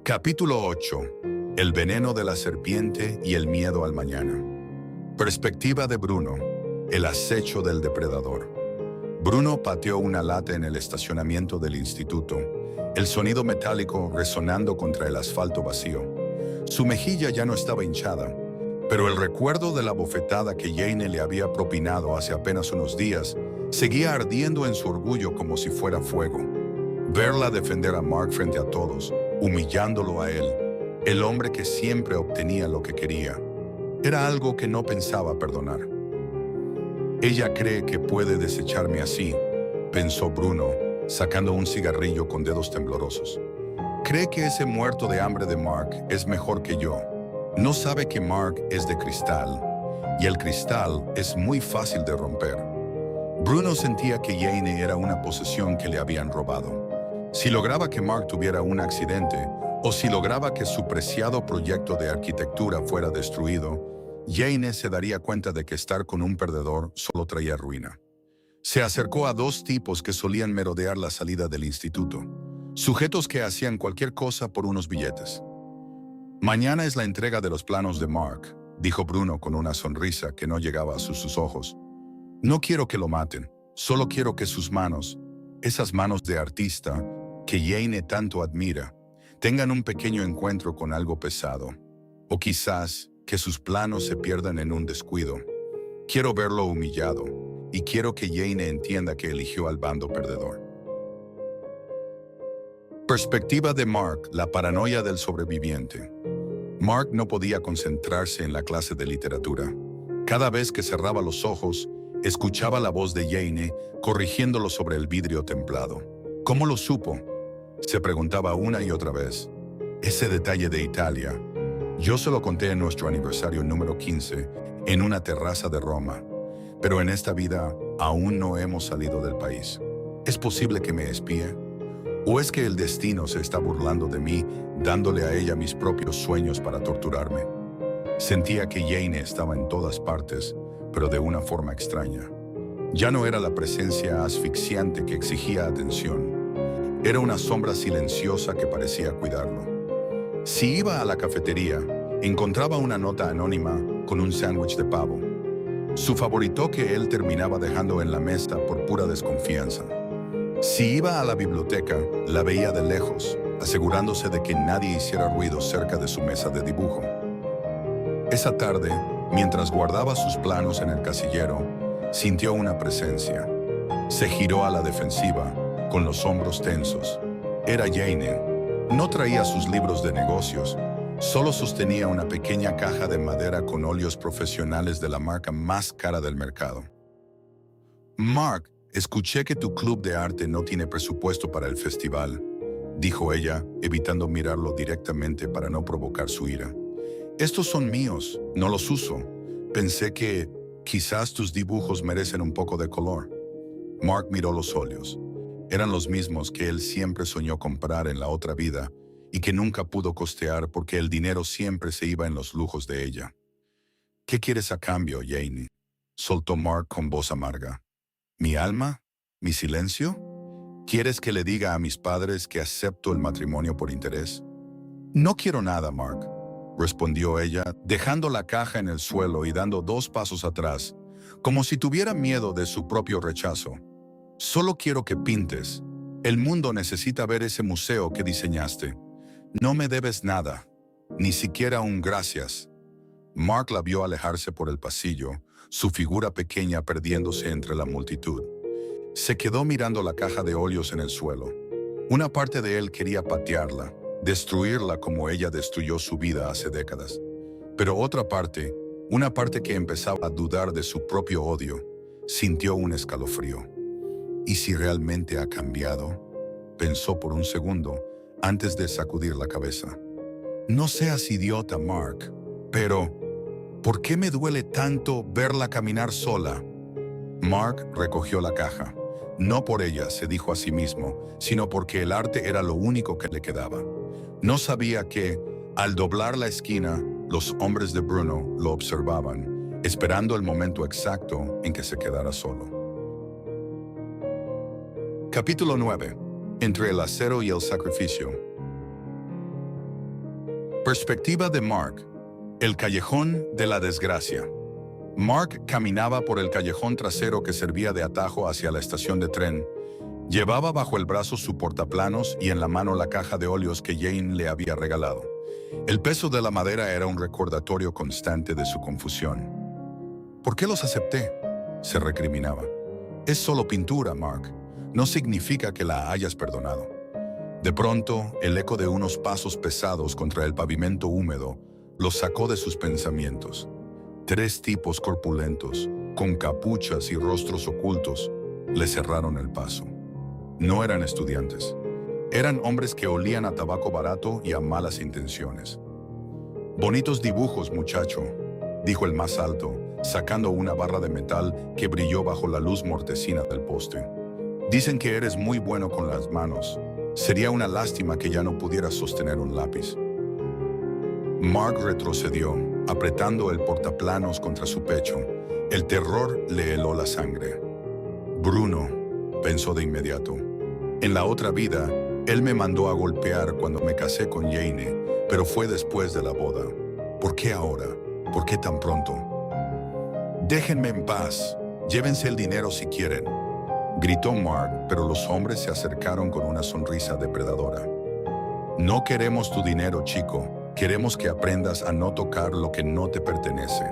Capítulo 8. El veneno de la serpiente y el miedo al mañana. Perspectiva de Bruno. El acecho del depredador. Bruno pateó una lata en el estacionamiento del instituto, el sonido metálico resonando contra el asfalto vacío. Su mejilla ya no estaba hinchada, pero el recuerdo de la bofetada que Jane le había propinado hace apenas unos días seguía ardiendo en su orgullo como si fuera fuego. Verla defender a Mark frente a todos, humillándolo a él, el hombre que siempre obtenía lo que quería, era algo que no pensaba perdonar. Ella cree que puede desecharme así, pensó Bruno, sacando un cigarrillo con dedos temblorosos. Cree que ese muerto de hambre de Mark es mejor que yo. No sabe que Mark es de cristal, y el cristal es muy fácil de romper. Bruno sentía que Jane era una posesión que le habían robado. Si lograba que Mark tuviera un accidente, o si lograba que su preciado proyecto de arquitectura fuera destruido, Jane se daría cuenta de que estar con un perdedor solo traía ruina. Se acercó a dos tipos que solían merodear la salida del instituto, sujetos que hacían cualquier cosa por unos billetes. Mañana es la entrega de los planos de Mark, dijo Bruno con una sonrisa que no llegaba a sus ojos. No quiero que lo maten, solo quiero que sus manos, esas manos de artista que Jane tanto admira, tengan un pequeño encuentro con algo pesado, o quizás que sus planos se pierdan en un descuido. Quiero verlo humillado, y quiero que Jane entienda que eligió al bando perdedor. Perspectiva de Mark, la paranoia del sobreviviente. Mark no podía concentrarse en la clase de literatura. Cada vez que cerraba los ojos, escuchaba la voz de Jane corrigiéndolo sobre el vidrio templado. ¿Cómo lo supo?, se preguntaba una y otra vez. Ese detalle de Italia. Yo se lo conté en nuestro aniversario número 15, en una terraza de Roma. Pero en esta vida aún no hemos salido del país. ¿Es posible que me espíe? ¿O es que el destino se está burlando de mí, dándole a ella mis propios sueños para torturarme? Sentía que Jane estaba en todas partes, pero de una forma extraña. Ya no era la presencia asfixiante que exigía atención. Era una sombra silenciosa que parecía cuidarlo. Si iba a la cafetería, encontraba una nota anónima con un sándwich de pavo. Su favorito que él terminaba dejando en la mesa por pura desconfianza. Si iba a la biblioteca, la veía de lejos, asegurándose de que nadie hiciera ruido cerca de su mesa de dibujo. Esa tarde, mientras guardaba sus planos en el casillero, sintió una presencia. Se giró a la defensiva, con los hombros tensos. Era Jane. No traía sus libros de negocios, solo sostenía una pequeña caja de madera con óleos profesionales de la marca más cara del mercado. Mark, escuché que tu club de arte no tiene presupuesto para el festival, dijo ella, evitando mirarlo directamente para no provocar su ira. Estos son míos, no los uso. Pensé que quizás tus dibujos merecen un poco de color. Mark miró los óleos. Eran los mismos que él siempre soñó comprar en la otra vida y que nunca pudo costear porque el dinero siempre se iba en los lujos de ella. ¿Qué quieres a cambio, Jane?, soltó Mark con voz amarga. ¿Mi alma? ¿Mi silencio? ¿Quieres que le diga a mis padres que acepto el matrimonio por interés? No quiero nada, Mark, respondió ella, dejando la caja en el suelo y dando 2 pasos atrás, como si tuviera miedo de su propio rechazo. Solo quiero que pintes. El mundo necesita ver ese museo que diseñaste. No me debes nada, ni siquiera un gracias. Mark la vio alejarse por el pasillo, su figura pequeña perdiéndose entre la multitud. Se quedó mirando la caja de óleos en el suelo. Una parte de él quería patearla, destruirla como ella destruyó su vida hace décadas. Pero otra parte, una parte que empezaba a dudar de su propio odio, sintió un escalofrío. ¿Y si realmente ha cambiado?, pensó por un segundo, antes de sacudir la cabeza. No seas idiota, Mark, pero ¿por qué me duele tanto verla caminar sola? Mark recogió la caja. No por ella, se dijo a sí mismo, sino porque el arte era lo único que le quedaba. No sabía que, al doblar la esquina, los hombres de Bruno lo observaban, esperando el momento exacto en que se quedara solo. Capítulo 9. Entre el acero y el sacrificio. Perspectiva de Mark. El callejón de la desgracia. Mark caminaba por el callejón trasero que servía de atajo hacia la estación de tren. Llevaba bajo el brazo su portaplanos y en la mano la caja de óleos que Jane le había regalado. El peso de la madera era un recordatorio constante de su confusión. ¿Por qué los acepté?, se recriminaba. Es solo pintura, Mark. No significa que la hayas perdonado. De pronto, el eco de unos pasos pesados contra el pavimento húmedo los sacó de sus pensamientos. 3 tipos corpulentos, con capuchas y rostros ocultos, le cerraron el paso. No eran estudiantes. Eran hombres que olían a tabaco barato y a malas intenciones. «Bonitos dibujos, muchacho», dijo el más alto, sacando una barra de metal que brilló bajo la luz mortecina del poste. «Dicen que eres muy bueno con las manos. Sería una lástima que ya no pudieras sostener un lápiz». Mark retrocedió, apretando el portaplanos contra su pecho. El terror le heló la sangre. «Bruno», pensó de inmediato. «En la otra vida, él me mandó a golpear cuando me casé con Jane, pero fue después de la boda. ¿Por qué ahora? ¿Por qué tan pronto?» «Déjenme en paz. Llévense el dinero si quieren», gritó Mark, pero los hombres se acercaron con una sonrisa depredadora. «No queremos tu dinero, chico. Queremos que aprendas a no tocar lo que no te pertenece».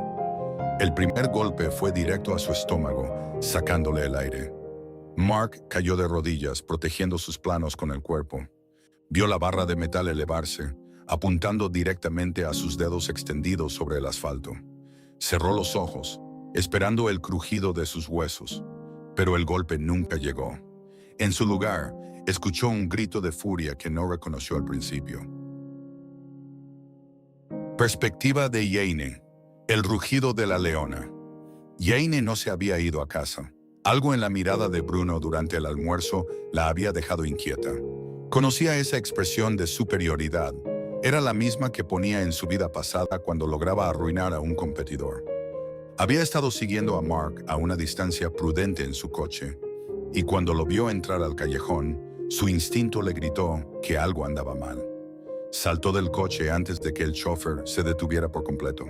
El primer golpe fue directo a su estómago, sacándole el aire. Mark cayó de rodillas, protegiendo sus planos con el cuerpo. Vio la barra de metal elevarse, apuntando directamente a sus dedos extendidos sobre el asfalto. Cerró los ojos, esperando el crujido de sus huesos, pero el golpe nunca llegó. En su lugar, escuchó un grito de furia que no reconoció al principio. Perspectiva de Jane. El rugido de la leona. Jane no se había ido a casa. Algo en la mirada de Bruno durante el almuerzo la había dejado inquieta. Conocía esa expresión de superioridad. Era la misma que ponía en su vida pasada cuando lograba arruinar a un competidor. Había estado siguiendo a Mark a una distancia prudente en su coche, y cuando lo vio entrar al callejón, su instinto le gritó que algo andaba mal. Saltó del coche antes de que el chofer se detuviera por completo.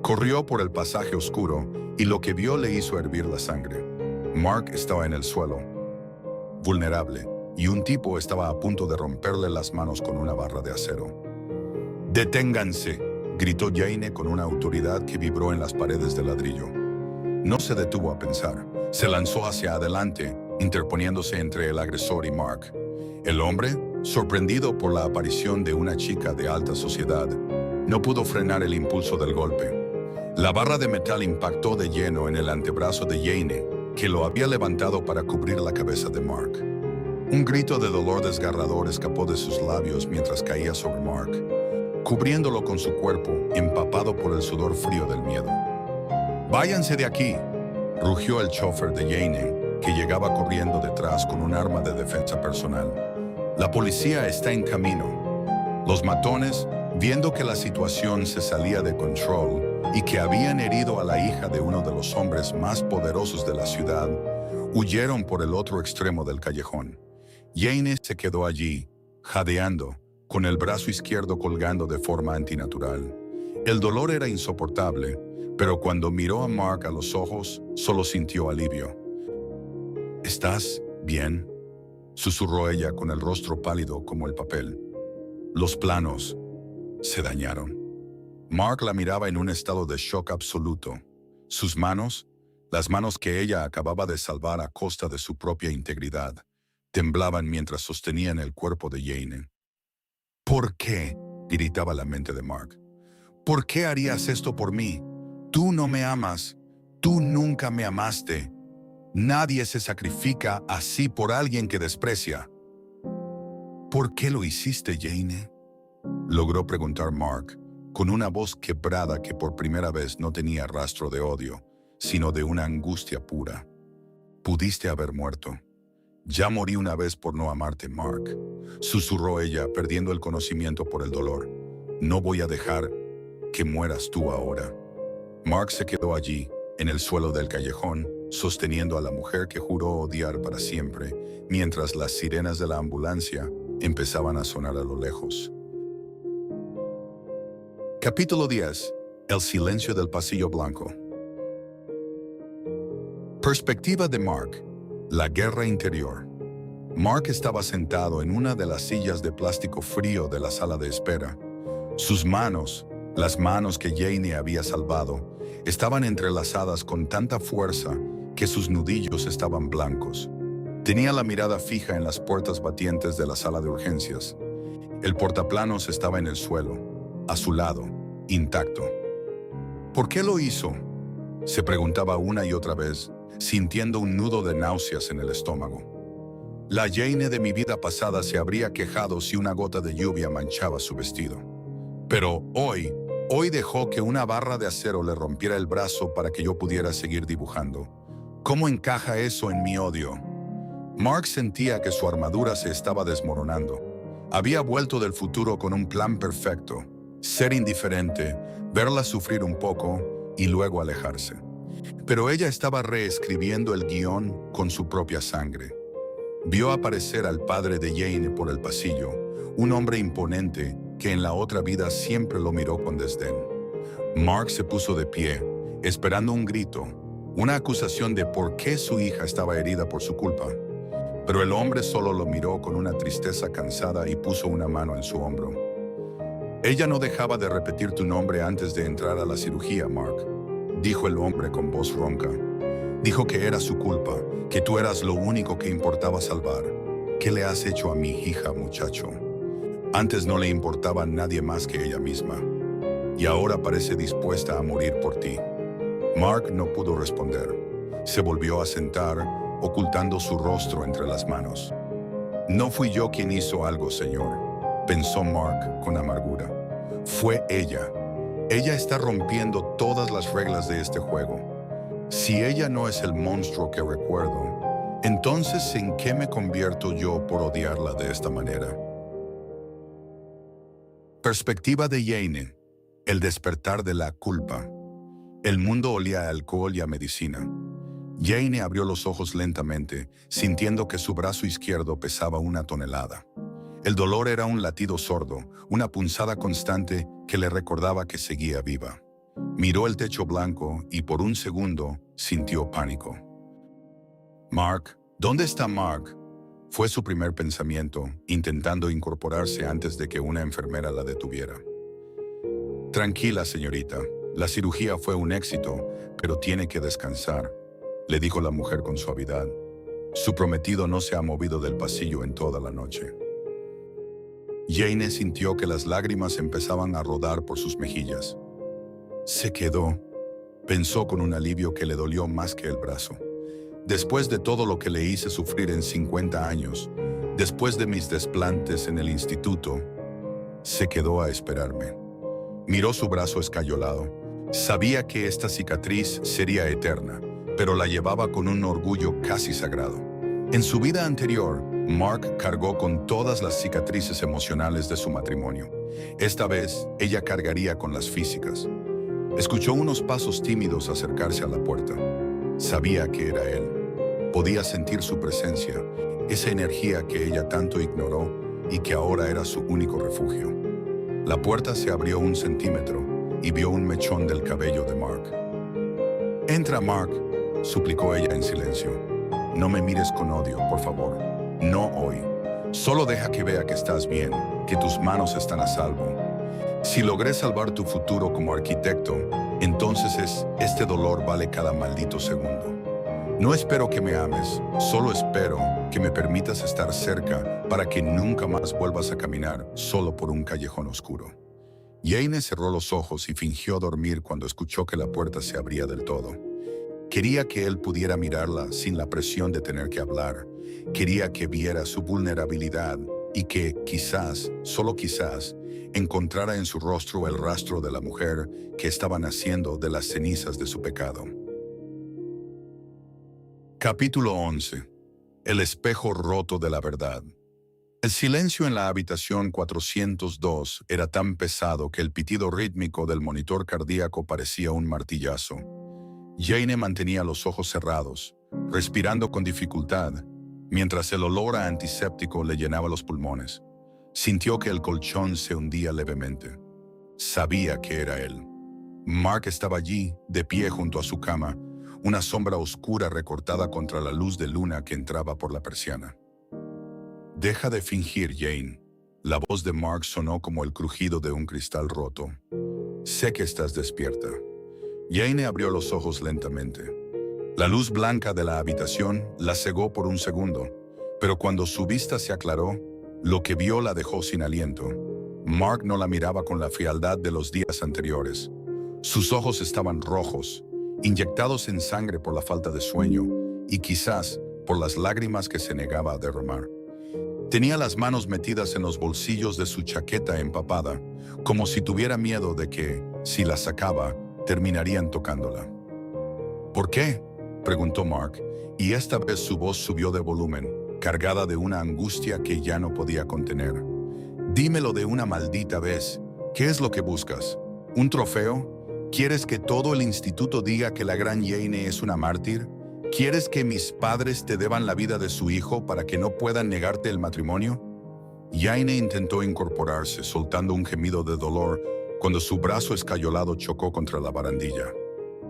Corrió por el pasaje oscuro y lo que vio le hizo hervir la sangre. Mark estaba en el suelo, vulnerable, y un tipo estaba a punto de romperle las manos con una barra de acero. «¡Deténganse!», gritó Jane con una autoridad que vibró en las paredes de ladrillo. No se detuvo a pensar. Se lanzó hacia adelante, interponiéndose entre el agresor y Mark. El hombre, sorprendido por la aparición de una chica de alta sociedad, no pudo frenar el impulso del golpe. La barra de metal impactó de lleno en el antebrazo de Jane, que lo había levantado para cubrir la cabeza de Mark. Un grito de dolor desgarrador escapó de sus labios mientras caía sobre Mark, cubriéndolo con su cuerpo, empapado por el sudor frío del miedo. «¡Váyanse de aquí!», rugió el chofer de Jane, que llegaba corriendo detrás con un arma de defensa personal. «La policía está en camino». Los matones, viendo que la situación se salía de control y que habían herido a la hija de uno de los hombres más poderosos de la ciudad, huyeron por el otro extremo del callejón. Jane se quedó allí, jadeando, con el brazo izquierdo colgando de forma antinatural. El dolor era insoportable, pero cuando miró a Mark a los ojos, solo sintió alivio. «¿Estás bien?», susurró ella con el rostro pálido como el papel. Los planos se dañaron. Mark la miraba en un estado de shock absoluto. Sus manos, las manos que ella acababa de salvar a costa de su propia integridad, temblaban mientras sostenían el cuerpo de Jane. «¿Por qué?», gritaba la mente de Mark. «¿Por qué harías esto por mí? Tú no me amas. Tú nunca me amaste. Nadie se sacrifica así por alguien que desprecia». ¿Por qué lo hiciste, Jane?, logró preguntar Mark, con una voz quebrada que por primera vez no tenía rastro de odio, sino de una angustia pura. Pudiste haber muerto. Ya morí una vez por no amarte, Mark, susurró ella, perdiendo el conocimiento por el dolor. No voy a dejar que mueras tú ahora. Mark se quedó allí, en el suelo del callejón, sosteniendo a la mujer que juró odiar para siempre, mientras las sirenas de la ambulancia empezaban a sonar a lo lejos. Capítulo 10. El silencio del pasillo blanco. Perspectiva de Mark. La guerra interior. Mark estaba sentado en una de las sillas de plástico frío de la sala de espera. Sus manos, las manos que Jane había salvado, estaban entrelazadas con tanta fuerza que sus nudillos estaban blancos. Tenía la mirada fija en las puertas batientes de la sala de urgencias. El portaplanos estaba en el suelo, a su lado, intacto. ¿Por qué lo hizo?, se preguntaba una y otra vez, sintiendo un nudo de náuseas en el estómago. La Jane de mi vida pasada se habría quejado si una gota de lluvia manchaba su vestido. Pero hoy dejó que una barra de acero le rompiera el brazo para que yo pudiera seguir dibujando. ¿Cómo encaja eso en mi odio? Mark sentía que su armadura se estaba desmoronando. Había vuelto del futuro con un plan perfecto: ser indiferente, verla sufrir un poco y luego alejarse. Pero ella estaba reescribiendo el guión con su propia sangre. Vio aparecer al padre de Jane por el pasillo, un hombre imponente que en la otra vida siempre lo miró con desdén. Mark se puso de pie, esperando un grito, una acusación de por qué su hija estaba herida por su culpa. Pero el hombre solo lo miró con una tristeza cansada y puso una mano en su hombro. Ella no dejaba de repetir tu nombre antes de entrar a la cirugía, Mark, dijo el hombre con voz ronca. Dijo que era su culpa, que tú eras lo único que importaba salvar. ¿Qué le has hecho a mi hija, muchacho? Antes no le importaba a nadie más que ella misma. Y ahora parece dispuesta a morir por ti. Mark no pudo responder. Se volvió a sentar, ocultando su rostro entre las manos. No fui yo quien hizo algo, señor, pensó Mark con amargura. Fue ella. Ella está rompiendo todas las reglas de este juego. Si ella no es el monstruo que recuerdo, entonces ¿en qué me convierto yo por odiarla de esta manera? Perspectiva de Jane. El despertar de la culpa. El mundo olía a alcohol y a medicina. Jane abrió los ojos lentamente, sintiendo que su brazo izquierdo pesaba 1 tonelada. El dolor era un latido sordo, una punzada constante que le recordaba que seguía viva. Miró el techo blanco y por un segundo sintió pánico. Mark, ¿dónde está Mark?, fue su primer pensamiento, intentando incorporarse antes de que una enfermera la detuviera. Tranquila, señorita, la cirugía fue un éxito, pero tiene que descansar, le dijo la mujer con suavidad. Su prometido no se ha movido del pasillo en toda la noche. Jane sintió que las lágrimas empezaban a rodar por sus mejillas. Se quedó, pensó con un alivio que le dolió más que el brazo. Después de todo lo que le hice sufrir en 50 años, después de mis desplantes en el instituto, se quedó a esperarme. Miró su brazo escayolado. Sabía que esta cicatriz sería eterna, pero la llevaba con un orgullo casi sagrado. En su vida anterior, Mark cargó con todas las cicatrices emocionales de su matrimonio. Esta vez, ella cargaría con las físicas. Escuchó unos pasos tímidos acercarse a la puerta. Sabía que era él. Podía sentir su presencia, esa energía que ella tanto ignoró y que ahora era su único refugio. La puerta se abrió 1 centímetro y vio un mechón del cabello de Mark. «Entra, Mark», suplicó ella en silencio. «No me mires con odio, por favor. No hoy. Solo deja que vea que estás bien, que tus manos están a salvo. Si logré salvar tu futuro como arquitecto, entonces este dolor vale cada maldito segundo. No espero que me ames, solo espero que me permitas estar cerca para que nunca más vuelvas a caminar solo por un callejón oscuro». Jane cerró los ojos y fingió dormir cuando escuchó que la puerta se abría del todo. Quería que él pudiera mirarla sin la presión de tener que hablar. Quería que viera su vulnerabilidad, y que quizás, solo quizás, encontrara en su rostro el rastro de la mujer que estaba naciendo de las cenizas de su pecado. Capítulo 11. El espejo roto de la verdad. El silencio en la habitación 402 era tan pesado que el pitido rítmico del monitor cardíaco parecía un martillazo. Jane mantenía los ojos cerrados, respirando con dificultad, mientras el olor a antiséptico le llenaba los pulmones. Sintió que el colchón se hundía levemente. Sabía que era él. Mark estaba allí, de pie junto a su cama, una sombra oscura recortada contra la luz de luna que entraba por la persiana. «Deja de fingir, Jane». La voz de Mark sonó como el crujido de un cristal roto. «Sé que estás despierta». Jane abrió los ojos lentamente. La luz blanca de la habitación la cegó por un segundo, pero cuando su vista se aclaró, lo que vio la dejó sin aliento. Mark no la miraba con la frialdad de los días anteriores. Sus ojos estaban rojos, inyectados en sangre por la falta de sueño y quizás por las lágrimas que se negaba a derramar. Tenía las manos metidas en los bolsillos de su chaqueta empapada, como si tuviera miedo de que, si la sacaba, terminarían tocándola. «¿Por qué?», preguntó Mark, y esta vez su voz subió de volumen, cargada de una angustia que ya no podía contener. «Dímelo de una maldita vez. ¿Qué es lo que buscas? ¿Un trofeo? ¿Quieres que todo el instituto diga que la gran Jane es una mártir? ¿Quieres que mis padres te deban la vida de su hijo para que no puedan negarte el matrimonio?» Jane intentó incorporarse, soltando un gemido de dolor, cuando su brazo escayolado chocó contra la barandilla.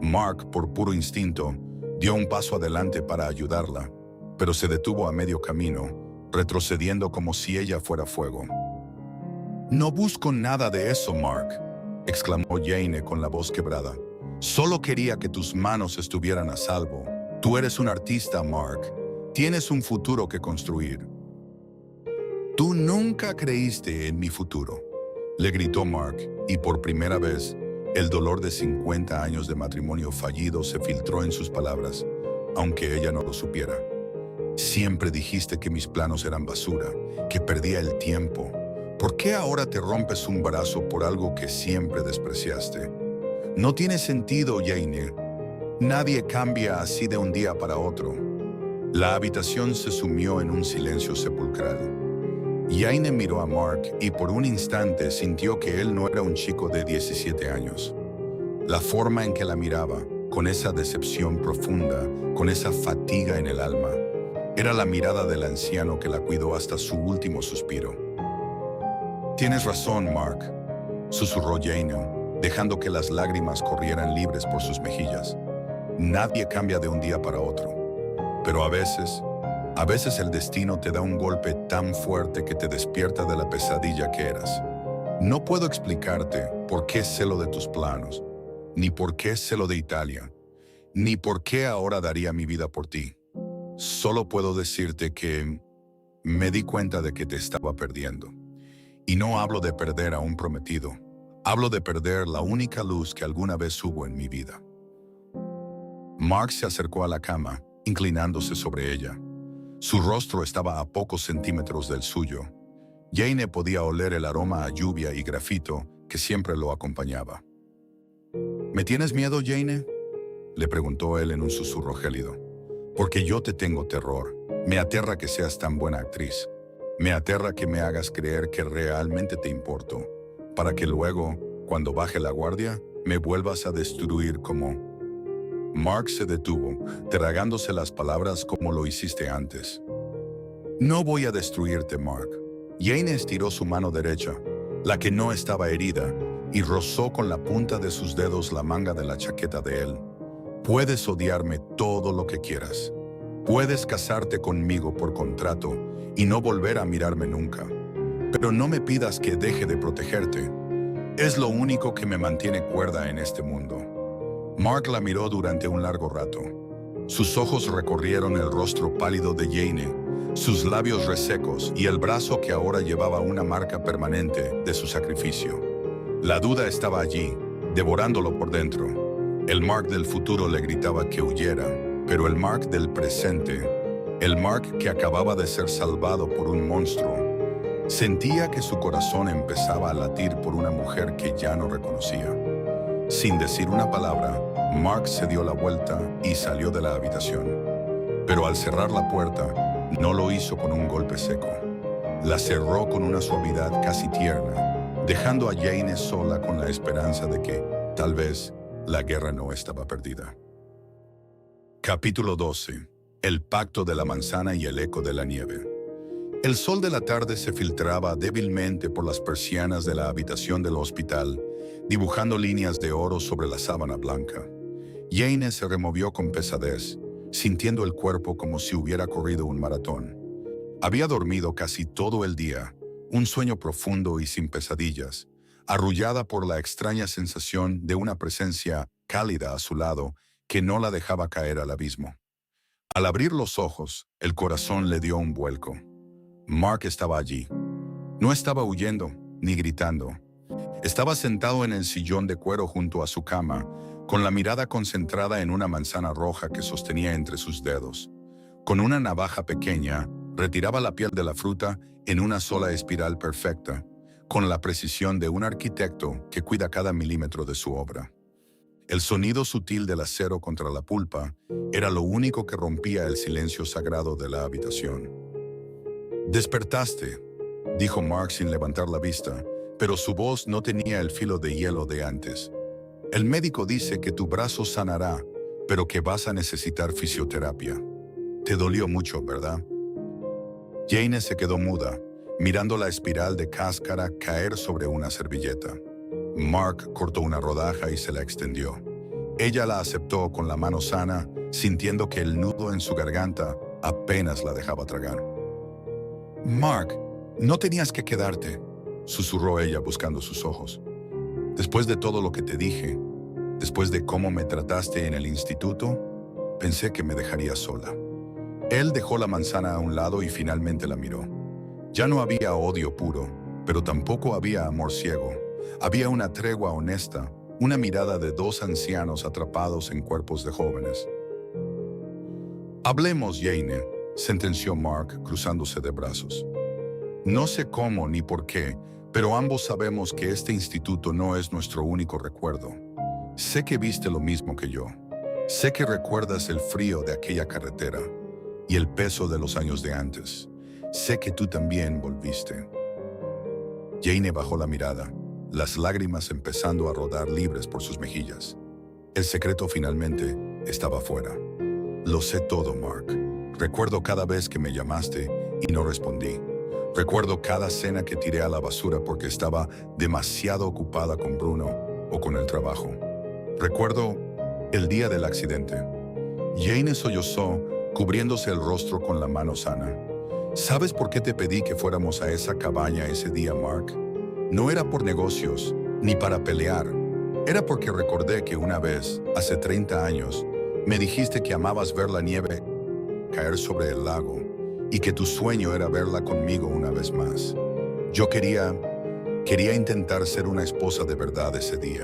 Mark, por puro instinto, dio un paso adelante para ayudarla, pero se detuvo a medio camino, retrocediendo como si ella fuera fuego. «No busco nada de eso, Mark», exclamó Jane con la voz quebrada. «Solo quería que tus manos estuvieran a salvo. Tú eres un artista, Mark. Tienes un futuro que construir». «Tú nunca creíste en mi futuro», le gritó Mark, y por primera vez, el dolor de 50 años de matrimonio fallido se filtró en sus palabras, aunque ella no lo supiera. «Siempre dijiste que mis planos eran basura, que perdía el tiempo. ¿Por qué ahora te rompes un brazo por algo que siempre despreciaste? No tiene sentido, Jane. Nadie cambia así de un día para otro». La habitación se sumió en un silencio sepulcral. Jane miró a Mark y por un instante sintió que él no era un chico de 17 años. La forma en que la miraba, con esa decepción profunda, con esa fatiga en el alma, era la mirada del anciano que la cuidó hasta su último suspiro. «Tienes razón, Mark», susurró Jane, dejando que las lágrimas corrieran libres por sus mejillas. «Nadie cambia de un día para otro. Pero a veces el destino te da un golpe tan fuerte que te despierta de la pesadilla que eras. No puedo explicarte por qué sé lo de tus planos, ni por qué sé lo de Italia, ni por qué ahora daría mi vida por ti. Solo puedo decirte que me di cuenta de que te estaba perdiendo. Y no hablo de perder a un prometido. Hablo de perder la única luz que alguna vez hubo en mi vida». Mark se acercó a la cama, inclinándose sobre ella. Su rostro estaba a pocos centímetros del suyo. Jane podía oler el aroma a lluvia y grafito que siempre lo acompañaba. «¿Me tienes miedo, Jane?», le preguntó él en un susurro gélido. «Porque yo te tengo terror. Me aterra que seas tan buena actriz. Me aterra que me hagas creer que realmente te importo, para que luego, cuando baje la guardia, me vuelvas a destruir como...». Mark se detuvo, tragándose las palabras como lo hiciste antes. «No voy a destruirte, Mark». Jane estiró su mano derecha, la que no estaba herida, y rozó con la punta de sus dedos la manga de la chaqueta de él. «Puedes odiarme todo lo que quieras. Puedes casarte conmigo por contrato y no volver a mirarme nunca. Pero no me pidas que deje de protegerte. Es lo único que me mantiene cuerda en este mundo». Mark la miró durante un largo rato. Sus ojos recorrieron el rostro pálido de Jane, sus labios resecos y el brazo que ahora llevaba una marca permanente de su sacrificio. La duda estaba allí, devorándolo por dentro. El Mark del futuro le gritaba que huyera, pero el Mark del presente, el Mark que acababa de ser salvado por un monstruo, Sentía que su corazón empezaba a latir por una mujer que ya no reconocía. Sin decir una palabra, Mark se dio la vuelta y salió de la habitación. Pero al cerrar la puerta, no lo hizo con un golpe seco. La cerró con una suavidad casi tierna, dejando a Jane sola con la esperanza de que, tal vez, la guerra no estaba perdida. Capítulo 12. El pacto de la manzana y el eco de la nieve. El sol de la tarde se filtraba débilmente por las persianas de la habitación del hospital, dibujando líneas de oro sobre la sábana blanca. Jane se removió con pesadez, sintiendo el cuerpo como si hubiera corrido un maratón. Había dormido casi todo el día, un sueño profundo y sin pesadillas, arrullada por la extraña sensación de una presencia cálida a su lado que no la dejaba caer al abismo. Al abrir los ojos, el corazón le dio un vuelco. Mark estaba allí. No estaba huyendo, ni gritando. Estaba sentado en el sillón de cuero junto a su cama, con la mirada concentrada en una manzana roja que sostenía entre sus dedos. Con una navaja pequeña, retiraba la piel de la fruta en una sola espiral perfecta, con la precisión de un arquitecto que cuida cada milímetro de su obra. El sonido sutil del acero contra la pulpa era lo único que rompía el silencio sagrado de la habitación. «Despertaste», dijo Mark sin levantar la vista, pero su voz no tenía el filo de hielo de antes. «El médico dice que tu brazo sanará, pero que vas a necesitar fisioterapia. Te dolió mucho, ¿verdad?» Jane se quedó muda, mirando la espiral de cáscara caer sobre una servilleta. Mark cortó una rodaja y se la extendió. Ella la aceptó con la mano sana, sintiendo que el nudo en su garganta apenas la dejaba tragar. «Mark, no tenías que quedarte», susurró ella buscando sus ojos. «Después de todo lo que te dije, después de cómo me trataste en el instituto, pensé que me dejarías sola». Él dejó la manzana a un lado y finalmente la miró. Ya no había odio puro, pero tampoco había amor ciego. Había una tregua honesta, una mirada de dos ancianos atrapados en cuerpos de jóvenes. «Hablemos, Jane», sentenció Mark, cruzándose de brazos. «No sé cómo ni por qué, pero ambos sabemos que este instituto no es nuestro único recuerdo. Sé que viste lo mismo que yo. Sé que recuerdas el frío de aquella carretera y el peso de los años de antes. Sé que tú también volviste». Jane bajó la mirada, las lágrimas empezando a rodar libres por sus mejillas. El secreto finalmente estaba fuera. «Lo sé todo, Mark. Recuerdo cada vez que me llamaste y no respondí. Recuerdo cada cena que tiré a la basura porque estaba demasiado ocupada con Bruno o con el trabajo. Recuerdo el día del accidente». Jane sollozó, cubriéndose el rostro con la mano sana. «¿Sabes por qué te pedí que fuéramos a esa cabaña ese día, Mark? No era por negocios, ni para pelear. Era porque recordé que una vez, hace 30 años, me dijiste que amabas ver la nieve caer sobre el lago y que tu sueño era verla conmigo una vez más. Yo quería intentar ser una esposa de verdad ese día.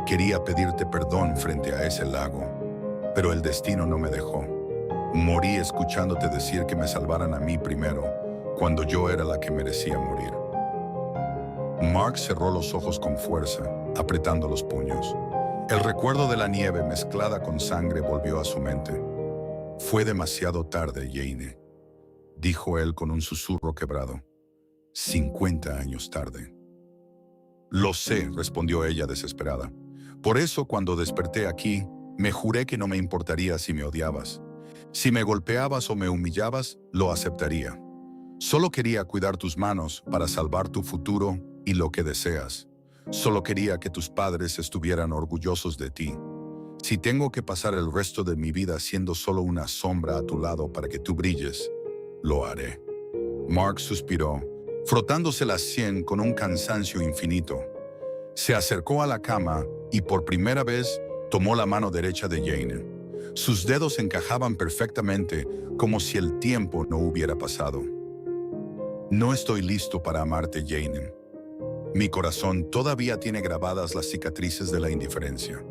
Quería pedirte perdón frente a ese lago, pero el destino no me dejó. Morí escuchándote decir que me salvaran a mí primero, cuando yo era la que merecía morir». Mark cerró los ojos con fuerza, apretando los puños. El recuerdo de la nieve mezclada con sangre volvió a su mente. «Fue demasiado tarde, Jane», dijo él con un susurro quebrado. 50 años tarde. «Lo sé», respondió ella desesperada. «Por eso cuando desperté aquí, me juré que no me importaría si me odiabas. Si me golpeabas o me humillabas, lo aceptaría. Solo quería cuidar tus manos para salvar tu futuro y lo que deseas. Solo quería que tus padres estuvieran orgullosos de ti. Si tengo que pasar el resto de mi vida siendo solo una sombra a tu lado para que tú brilles, lo haré». Mark suspiró, frotándose la sien con un cansancio infinito. Se acercó a la cama y por primera vez tomó la mano derecha de Jane. Sus dedos encajaban perfectamente, como si el tiempo no hubiera pasado. «No estoy listo para amarte, Jane. Mi corazón todavía tiene grabadas las cicatrices de la indiferencia.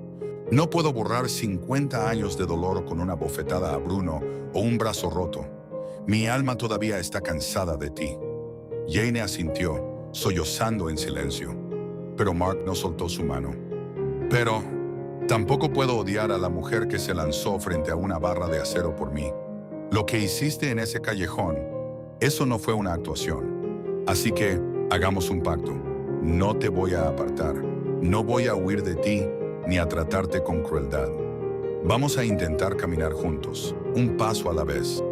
No puedo borrar 50 años de dolor con una bofetada a Bruno o un brazo roto. Mi alma todavía está cansada de ti». Jane asintió, sollozando en silencio. Pero Mark no soltó su mano. Pero tampoco puedo odiar a la mujer que se lanzó frente a una barra de acero por mí. Lo que hiciste en ese callejón, eso no fue una actuación. Así que hagamos un pacto. No te voy a apartar. No voy a huir de ti ni a tratarte con crueldad. Vamos a intentar caminar juntos, un paso a la vez.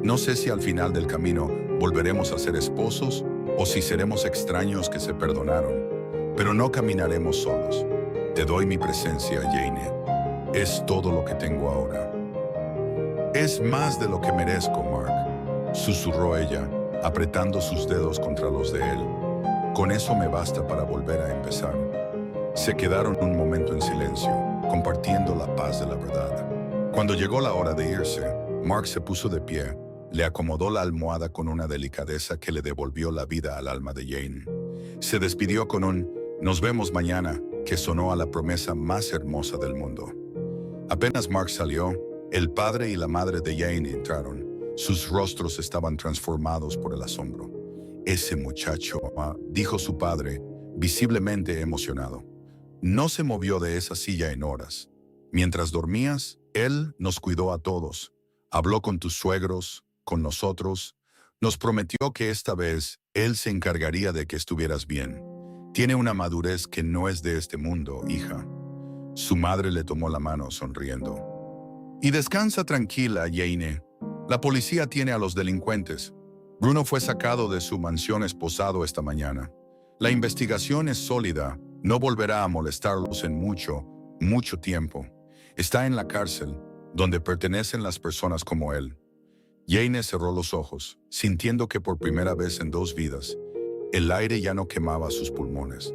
No sé si al final del camino volveremos a ser esposos o si seremos extraños que se perdonaron, pero no caminaremos solos. Te doy mi presencia, Jane. Es todo lo que tengo ahora. Es más de lo que merezco, Mark, susurró ella, apretando sus dedos contra los de él. Con eso me basta para volver a empezar. Se quedaron un momento en silencio, compartiendo la paz de la verdad. Cuando llegó la hora de irse, Mark se puso de pie, le acomodó la almohada con una delicadeza que le devolvió la vida al alma de Jane. Se despidió con un "nos vemos mañana", que sonó a la promesa más hermosa del mundo. Apenas Mark salió, el padre y la madre de Jane entraron. Sus rostros estaban transformados por el asombro. «Ese muchacho», dijo su padre, visiblemente emocionado. «No se movió de esa silla en horas. Mientras dormías, él nos cuidó a todos. Habló con tus suegros, con nosotros. Nos prometió que esta vez él se encargaría de que estuvieras bien. Tiene una madurez que no es de este mundo, hija». Su madre le tomó la mano sonriendo. «Y descansa tranquila, Jane. La policía tiene a los delincuentes. Bruno fue sacado de su mansión esposado esta mañana. La investigación es sólida. No volverá a molestarlos en mucho tiempo. Está en la cárcel, donde pertenecen las personas como él». Jane cerró los ojos, sintiendo que por primera vez en 2 vidas, el aire ya no quemaba sus pulmones.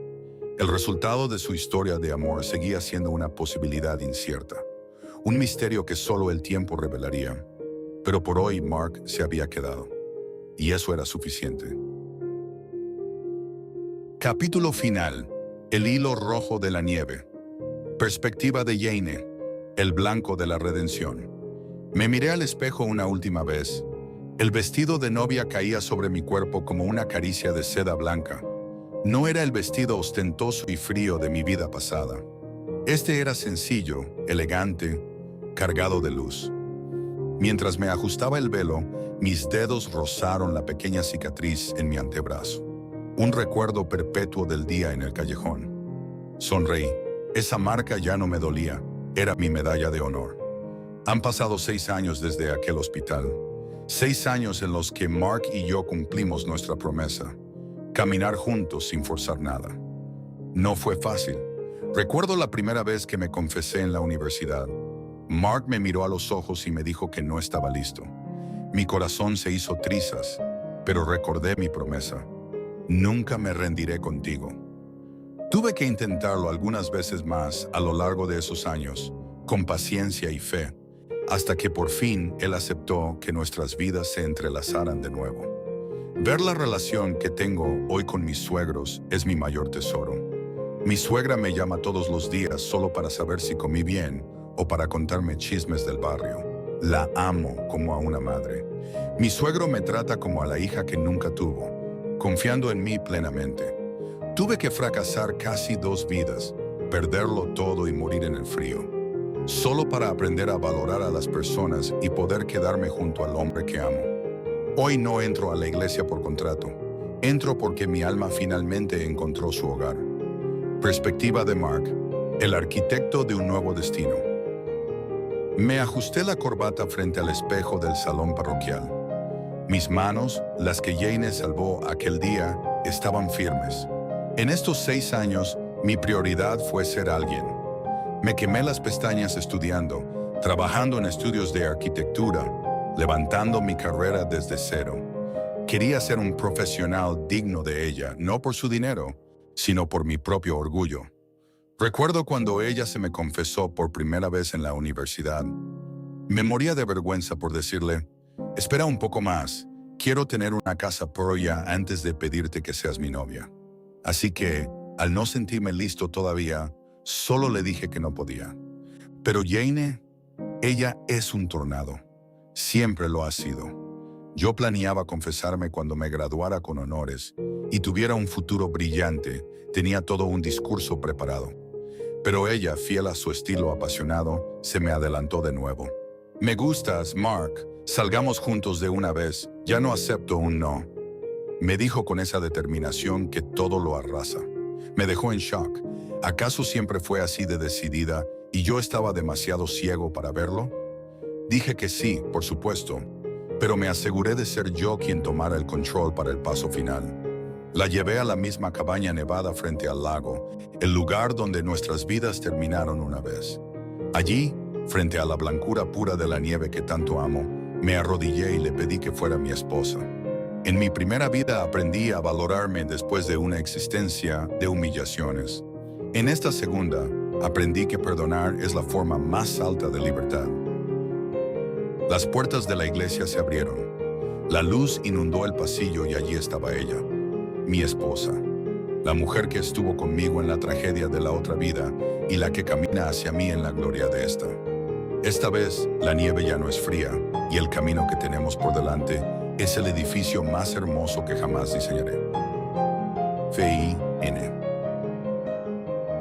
El resultado de su historia de amor seguía siendo una posibilidad incierta, un misterio que solo el tiempo revelaría. Pero por hoy Mark se había quedado, y eso era suficiente. Capítulo final. El hilo rojo de la nieve. Perspectiva de Jane, el blanco de la redención. Me miré al espejo una última vez. El vestido de novia caía sobre mi cuerpo como una caricia de seda blanca. No era el vestido ostentoso y frío de mi vida pasada. Este era sencillo, elegante, cargado de luz. Mientras me ajustaba el velo, mis dedos rozaron la pequeña cicatriz en mi antebrazo. Un recuerdo perpetuo del día en el callejón. Sonreí. Esa marca ya no me dolía. Era mi medalla de honor. Han pasado 6 años desde aquel hospital. 6 años en los que Mark y yo cumplimos nuestra promesa. Caminar juntos sin forzar nada. No fue fácil. Recuerdo la primera vez que me confesé en la universidad. Mark me miró a los ojos y me dijo que no estaba listo. Mi corazón se hizo trizas, pero recordé mi promesa. Nunca me rendiré contigo. Tuve que intentarlo algunas veces más a lo largo de esos años, con paciencia y fe, hasta que por fin él aceptó que nuestras vidas se entrelazaran de nuevo. Ver la relación que tengo hoy con mis suegros es mi mayor tesoro. Mi suegra me llama todos los días solo para saber si comí bien o para contarme chismes del barrio. La amo como a una madre. Mi suegro me trata como a la hija que nunca tuvo, confiando en mí plenamente. Tuve que fracasar casi 2 vidas, perderlo todo y morir en el frío, solo para aprender a valorar a las personas y poder quedarme junto al hombre que amo. Hoy no entro a la iglesia por contrato. Entro porque mi alma finalmente encontró su hogar. Perspectiva de Mark, el arquitecto de un nuevo destino. Me ajusté la corbata frente al espejo del salón parroquial. Mis manos, las que Jane salvó aquel día, estaban firmes. En estos 6 años, mi prioridad fue ser alguien. Me quemé las pestañas estudiando, trabajando en estudios de arquitectura, levantando mi carrera desde cero. Quería ser un profesional digno de ella, no por su dinero, sino por mi propio orgullo. Recuerdo cuando ella se me confesó por primera vez en la universidad. Me moría de vergüenza por decirle, espera un poco más, quiero tener una casa propia antes de pedirte que seas mi novia. Así que, al no sentirme listo todavía, solo le dije que no podía. Pero Jane, ella es un tornado. Siempre lo ha sido. Yo planeaba confesarme cuando me graduara con honores y tuviera un futuro brillante. Tenía todo un discurso preparado. Pero ella, fiel a su estilo apasionado, se me adelantó de nuevo. Me gustas, Mark. Salgamos juntos de una vez. Ya no acepto un no. Me dijo con esa determinación que todo lo arrasa. Me dejó en shock. ¿Acaso siempre fue así de decidida y yo estaba demasiado ciego para verlo? Dije que sí, por supuesto, pero me aseguré de ser yo quien tomara el control para el paso final. La llevé a la misma cabaña nevada frente al lago, el lugar donde nuestras vidas terminaron una vez. Allí, frente a la blancura pura de la nieve que tanto amo, me arrodillé y le pedí que fuera mi esposa. En mi primera vida aprendí a valorarme después de una existencia de humillaciones. En esta segunda, aprendí que perdonar es la forma más alta de libertad. Las puertas de la iglesia se abrieron. La luz inundó el pasillo y allí estaba ella, mi esposa, la mujer que estuvo conmigo en la tragedia de la otra vida y la que camina hacia mí en la gloria de esta. Esta vez, la nieve ya no es fría y el camino que tenemos por delante es el edificio más hermoso que jamás diseñaré. F.I.N.